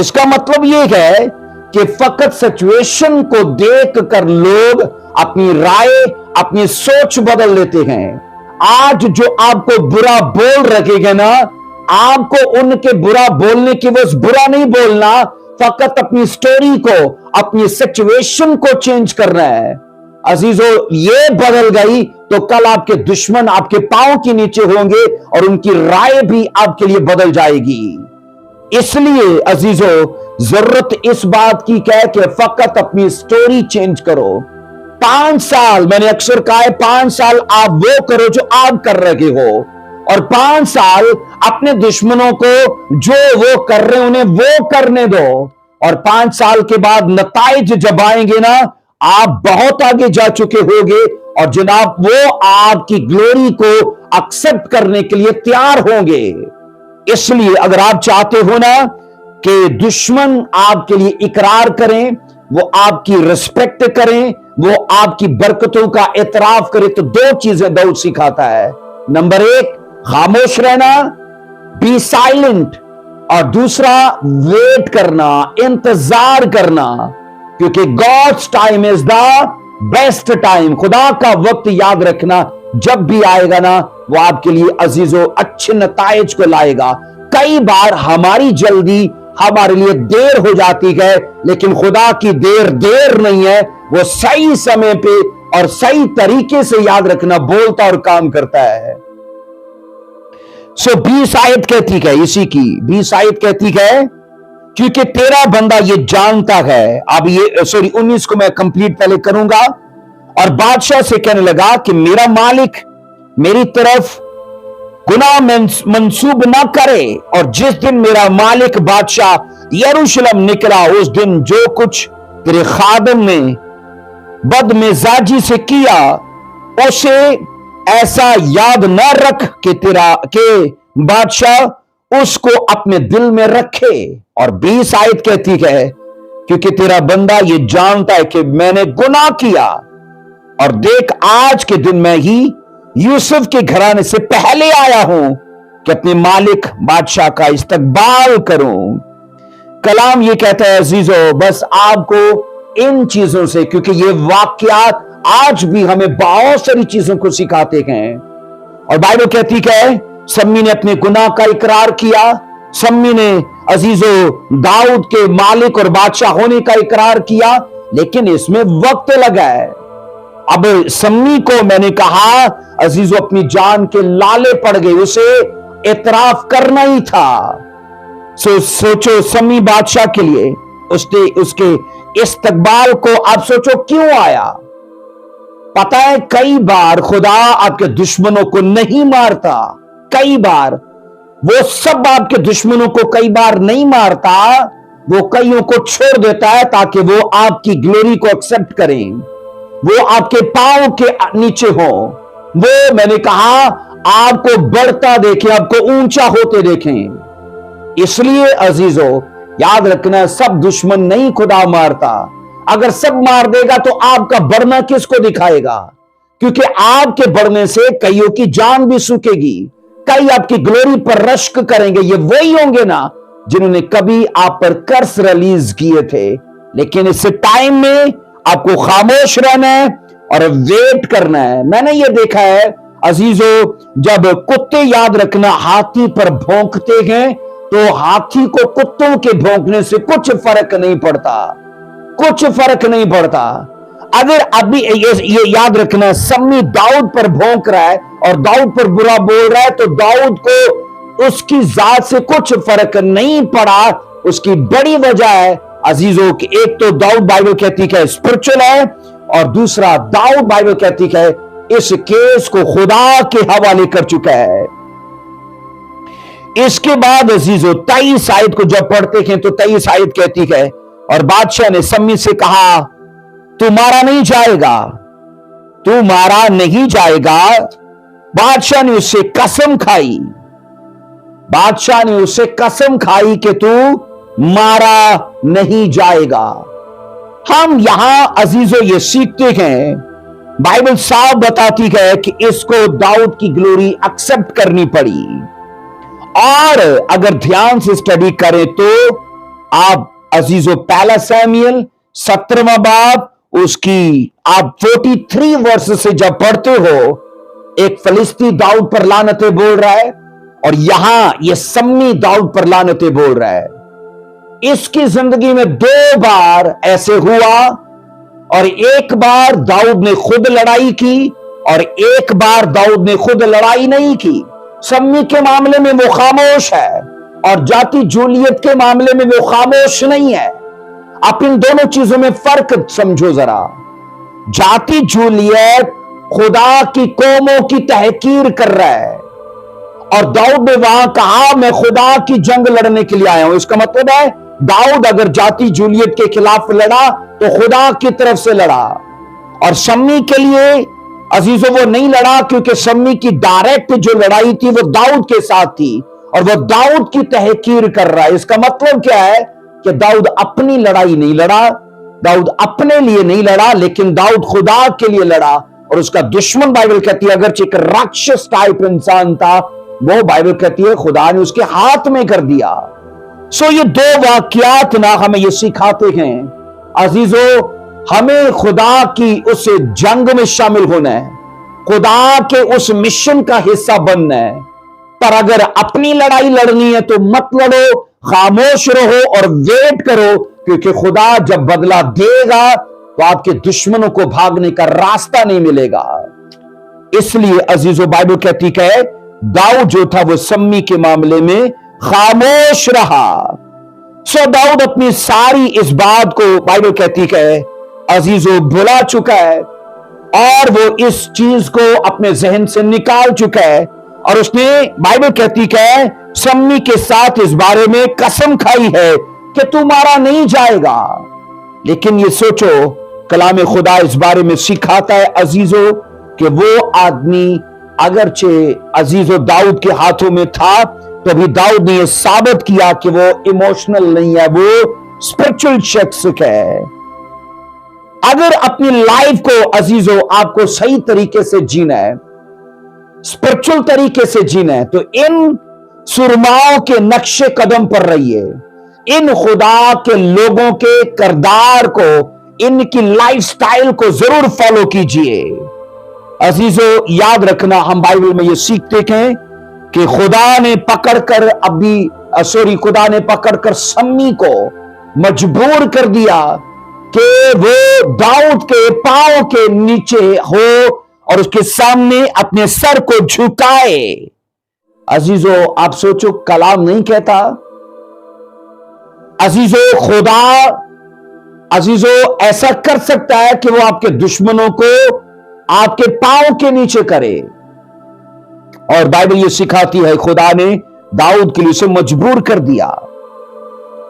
इसका मतलब यह है कि फकत सिचुएशन को देख कर लोग अपनी राय, अपनी सोच बदल लेते हैं। आज जो आपको बुरा बोल रखेगा ना, आपको उनके बुरा बोलने की बस बुरा नहीं बोलना, फकत अपनी स्टोरी को, अपनी सिचुएशन को चेंज करना है। अजीजों, ये बदल गई तो कल आपके दुश्मन आपके पांव के नीचे होंगे और उनकी राय भी आपके लिए बदल जाएगी। इसलिए अजीजों, जरूरत इस बात की है कि फकत अपनी स्टोरी चेंज करो। 5 साल, मैंने अक्सर कहा है, 5 साल आप वो करो जो आप कर रहे हो, और 5 साल अपने दुश्मनों को जो वो कर रहे हैं उन्हें वो करने दो। और 5 साल के बाद नताइज जब आएंगे ना, आप बहुत आगे जा चुके होंगे और जनाब वो आपकी ग्लोरी को एक्सेप्ट करने के लिए तैयार होंगे। इसलिए अगर आप चाहते हो ना कि दुश्मन आपके लिए इकरार करें, वो आपकी रिस्पेक्ट करें, वो आपकी बरकतों का एतराफ करें, तो 2 चीजें दाऊद सिखाता है। नंबर 1 खामोश रहना, बी साइलेंट, और दूसरा वेट करना, इंतजार करना, क्योंकि God's time is the best time. खुदा का वक्त याद रखना, जब भी आएगा ना, वो आपके लिए अजीजों अच्छे नताइज को लाएगा। कई बार हमारी जल्दी हमारे लिए देर हो जाती है, लेकिन खुदा की देर नहीं है, वो सही समय पे और सही तरीके से, याद रखना, बोलता और काम करता है। 20 आयत कहती है, इसी की 20 आयत कहती है, क्योंकि तेरा बंदा ये जानता है। अब ये 19 को मैं कंप्लीट पहले करूंगा। और बादशाह से कहने लगा कि मेरा मालिक मेरी तरफ गुनाह मंसूब ना करे, और जिस दिन मेरा मालिक बादशाह यरूशलेम निकला, उस दिन जो कुछ तेरे खादम ने बदमिजाजी से किया, उसे ऐसा याद न रख कि बादशाह उसको अपने दिल में रखे। और 20 आयत कहती है, क्योंकि तेरा बंदा ये जानता है कि मैंने गुनाह किया, और देख आज के दिन मैं ही यूसुफ के घराने से पहले आया हूं कि अपने मालिक बादशाह का इस्तकबाल करूं। कलाम ये कहता है अजीजों, बस आपको इन चीजों से, क्योंकि ये वाकयात आज भी हमें बहुत सारी चीजों को सिखाते हैं। और बाइबल कहती है, सम्मी ने अपने गुनाह का इकरार किया, सम्मी ने अजीजों दाऊद के मालिक और बादशाह होने का इकरार किया, लेकिन इसमें वक्त लगा है। अब सम्मी को मैंने कहा अजीजों अपनी जान के लाले पड़ गए, उसे एतराफ करना ही था। सोचो सम्मी बादशाह के लिए उसके इस्तकबाल को आप सोचो क्यों आया। पता है कई बार खुदा आपके दुश्मनों को नहीं मारता, कई बार वो सब आपके दुश्मनों को कई बार नहीं मारता, वो कईयों को छोड़ देता है ताकि वो आपकी ग्लोरी को एक्सेप्ट करें, वो आपके पांव के नीचे हो, वो मैंने कहा आपको बढ़ता देखें, आपको ऊंचा होते देखें। इसलिए अजीजों याद रखना, सब दुश्मन नहीं खुदा मारता। अगर सब मार देगा तो आपका बढ़ना किसको दिखाएगा? क्योंकि आपके बढ़ने से कईयों की जान भी सूखेगी, कई आपकी ग्लोरी पर रश्क करेंगे। ये वही होंगे ना जिन्होंने कभी आप पर कर्स रिलीज किए थे। लेकिन इस टाइम में आपको खामोश रहना है और वेट करना है। मैंने ये देखा है अजीजों, जब कुत्ते, याद रखना, हाथी पर भौंकते हैं तो हाथी को कुत्तों के भौंकने से कुछ फर्क नहीं पड़ता, कुछ फर्क नहीं पड़ता। अगर अभी ये याद रखना, सम्मी दाऊद पर भौंक रहा है और दाऊद पर बुरा बोल रहा है, तो दाऊद को उसकी जात से कुछ फर्क नहीं पड़ा। उसकी बड़ी वजह है अजीजों की, एक तो दाऊद बाइबल कहती है स्पिरिचुअल है, और दूसरा दाऊद बाइबल कहती है इस केस को खुदा के हवाले कर चुका है। इसके बाद अजीजों 23 आयत को जब पढ़ते हैं तो 23 आयत कहती है, और बादशाह ने सम्मी से कहा तू मारा नहीं जाएगा, तू मारा नहीं जाएगा। बादशाह ने उससे कसम खाई बादशाह ने उससे कसम खाई कि तू मारा नहीं जाएगा। हम यहां अजीजों ये सीखते हैं, बाइबल साफ बताती है कि इसको दाऊद की ग्लोरी एक्सेप्ट करनी पड़ी। और अगर ध्यान से स्टडी करें तो आप अजीजों पहला सैमुएल 17वां बाब उसकी आप 43 वर्ष से जब पढ़ते हो, एक फलिस्ती दाऊद पर लानतें बोल रहा है और यहां ये सम्मी दाऊद पर लानतें बोल रहा है। इसकी जिंदगी में 2 बार ऐसे हुआ, और एक बार दाऊद ने खुद लड़ाई की और एक बार दाऊद ने खुद लड़ाई नहीं की। सम्मी के मामले में वो खामोश है और जाति जूलियत के मामले में वो खामोश नहीं है। आप इन दोनों चीजों में फर्क समझो जरा। जाति जूलियत खुदा की कौमों की तहकीर कर रहा है, और दाऊद ने वहां कहा मैं खुदा की जंग लड़ने के लिए आया हूं। इसका मतलब है दाऊद अगर जाति जूलियत के खिलाफ लड़ा तो खुदा की तरफ से लड़ा। और सम्मी के लिए अजीजों वो नहीं लड़ा, क्योंकि सम्मी की डायरेक्ट जो लड़ाई थी वो दाऊद के साथ थी, और वो दाऊद की तहकीर कर रहा है। इसका मतलब क्या है कि दाऊद अपनी लड़ाई नहीं लड़ा, दाऊद अपने लिए नहीं लड़ा, लेकिन दाऊद खुदा के लिए लड़ा। और उसका दुश्मन बाइबल कहती है अगरचे एक राक्षस टाइप इंसान था, वो बाइबल कहती है खुदा ने उसके हाथ में कर दिया। सो ये 2 वाकयात ना हमें ये सिखाते हैं अजीजों, हमें खुदा की उस जंग में शामिल होना है, खुदा के उस मिशन का हिस्सा बनना है। पर अगर अपनी लड़ाई लड़नी है तो मत लड़ो, खामोश रहो और वेट करो, क्योंकि खुदा जब बदला देगा तो आपके दुश्मनों को भागने का रास्ता नहीं मिलेगा। इसलिए अजीजों बाइबल कहती है दाऊद जो था वो सम्मी के मामले में खामोश रहा। सो दाऊद अपनी सारी इस बात को बाइबल कहती है अजीजों भुला चुका है, और वो इस चीज को अपने जहन से निकाल चुका है, और उसने बाइबल कहती है सम्मी के साथ इस बारे में कसम खाई है कि तू मारा नहीं जाएगा। लेकिन ये सोचो कलाम खुदा इस बारे में सिखाता है अजीजों कि वो आदमी अगरचे अजीजों दाऊद के हाथों में था, तो अभी दाऊद ने यह साबित किया कि वो इमोशनल नहीं है, वो स्पिरिचुअल शख्स है। अगर अपनी लाइफ को अजीजों आपको सही तरीके से जीना है, स्पिरिचुअल तरीके से जीना है, तो इन सुरमाओं के नक्शे कदम पर रहिए, इन खुदा के लोगों के किरदार को, इनकी लाइफस्टाइल को जरूर फॉलो कीजिए। अजीजों याद रखना, हम बाइबल में ये सीखते हैं कि खुदा ने पकड़कर सम्मी को मजबूर कर दिया कि वो दाऊद के पांव के नीचे हो और उसके सामने अपने सर को झुकाए। अजीजों आप सोचो, कलाम नहीं कहता अजीजों खुदा अजीजों ऐसा कर सकता है कि वो आपके दुश्मनों को आपके पांव के नीचे करे। और बाइबल ये सिखाती है खुदा ने दाऊद के लिए उसे मजबूर कर दिया।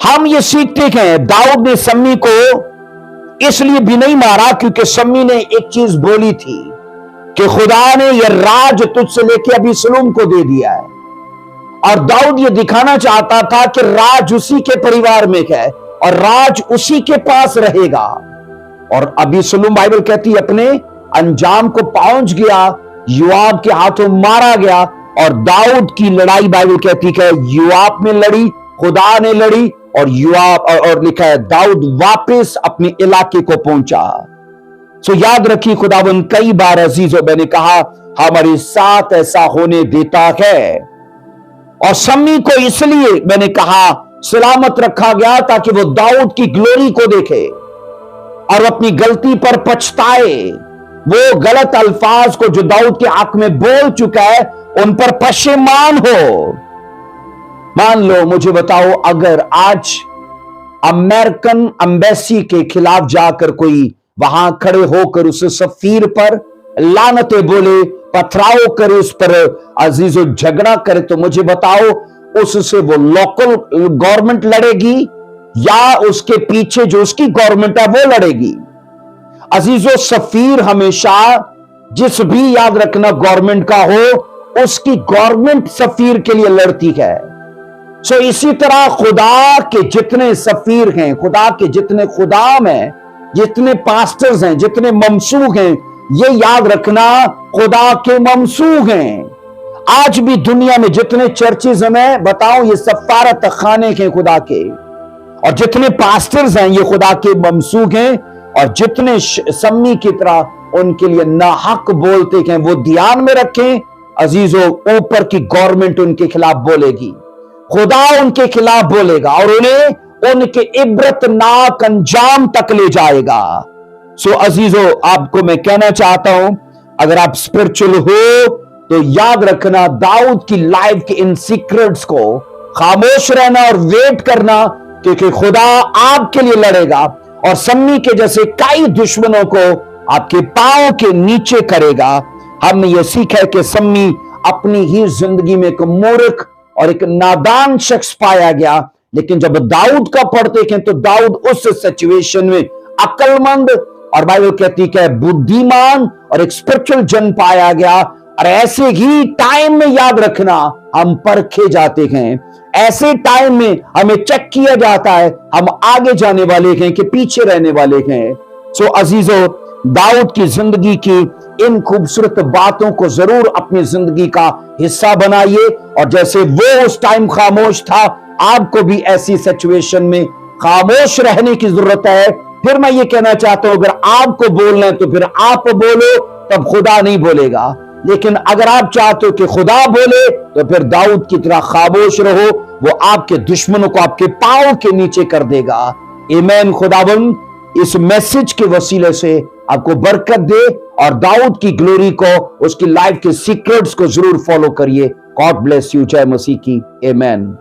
हम ये सीखते हैं दाऊद ने सम्मी को इसलिए भी नहीं मारा क्योंकि सम्मी ने एक चीज बोली थी कि खुदा ने यह राज तुझसे लेके अबीसलोम को दे दिया है, और दाऊद ये दिखाना चाहता था कि राज उसी के परिवार में है और राज उसी के पास रहेगा। और अबीसलोम बाइबल कहती है अपने अंजाम को पहुंच गया, योआब के हाथों मारा गया, और दाऊद की लड़ाई बाइबल कहती है योआब में लड़ी, खुदा ने लड़ी, और योआब और लिखा है दाऊद वापस अपने इलाके को पहुंचा। सो याद रखिए खुदावंद कई बार अजीजों मैंने कहा हमारे साथ ऐसा होने देता है, और सम्मी को इसलिए मैंने कहा सलामत रखा गया ताकि वो दाऊद की ग्लोरी को देखे और अपनी गलती पर पछताए। वो गलत अल्फाज को जो दाऊद के हक में बोल चुका है उन पर पश्चिमान हो। मान लो, मुझे बताओ, अगर आज अमेरिकन एम्बेसी के खिलाफ जाकर कोई वहां खड़े होकर उस सफीर पर लानतें बोले, पथराव करे, उस पर अजीजों झगड़ा करे, तो मुझे बताओ उससे वो लोकल गवर्नमेंट लड़ेगी या उसके पीछे जो उसकी गवर्नमेंट है वो लड़ेगी? अजीजों सफीर हमेशा जिस भी याद रखना गवर्नमेंट का हो उसकी गवर्नमेंट सफीर के लिए लड़ती है। सो इसी तरह खुदा के जितने सफीर हैं, खुदा के जितने खुदाम हैं, जितने पास्टर्स हैं, जितने ममसूग हैं, ये याद रखना खुदा के ममसूग हैं। आज भी दुनिया में जितने चर्चेज में बताऊं, ये सफारत खाने हैं खुदा के, और जितने पास्टर्स हैं ये खुदा के ममसूग हैं, और जितने सम्मी की तरह उनके लिए नाहक बोलते हैं वो ध्यान में रखें अजीजों, ऊपर की गवर्नमेंट उनके खिलाफ बोलेगी, खुदा उनके खिलाफ बोलेगा और उन्हें उनके इबरतनाक अंजाम तक ले जाएगा। सो अजीजों, आपको मैं कहना चाहता हूं, अगर आप स्पिरिचुअल हो तो याद रखना दाऊद की लाइफ के इन सीक्रेट्स को, खामोश रहना और वेट करना, क्योंकि खुदा आपके लिए लड़ेगा और सम्मी के जैसे कई दुश्मनों को आपके पांव के नीचे करेगा। हमने यह सीखा है कि सम्मी अपनी ही जिंदगी में एक मूर्ख और एक नादान शख्स पाया गया, लेकिन जब दाऊद का पढ़ते हैं तो दाऊद उस सिचुएशन में अक्लमंद और बाइबल कहती है बुद्धिमान और एक स्पिरिचुअल जन पाया गया। और ऐसे ही टाइम में याद रखना हम परखे जाते हैं, ऐसे टाइम में हमें चेक किया जाता है हम आगे जाने वाले हैं कि पीछे रहने वाले हैं। सो अजीजों, दाऊद की जिंदगी की इन खूबसूरत बातों को जरूर अपनी जिंदगी का हिस्सा बनाइए, और जैसे वो उस टाइम खामोश था, आपको भी ऐसी सिचुएशन में खामोश रहने की जरूरत है। फिर मैं ये कहना चाहता हूं, अगर आपको बोलना है तो फिर आप बोलो, तब खुदा नहीं बोलेगा। लेकिन अगर आप चाहते हो कि खुदा बोले तो फिर दाऊद की तरह खामोश रहो, वो आपके दुश्मनों को आपके पांव के नीचे कर देगा। आमीन। खुदावंद इस मैसेज के वसीले से आपको बरकत दे और दाऊद की ग्लोरी को, उसकी लाइफ के सीक्रेट्स को जरूर फॉलो करिए। God bless you. जय मसीह की। आमीन।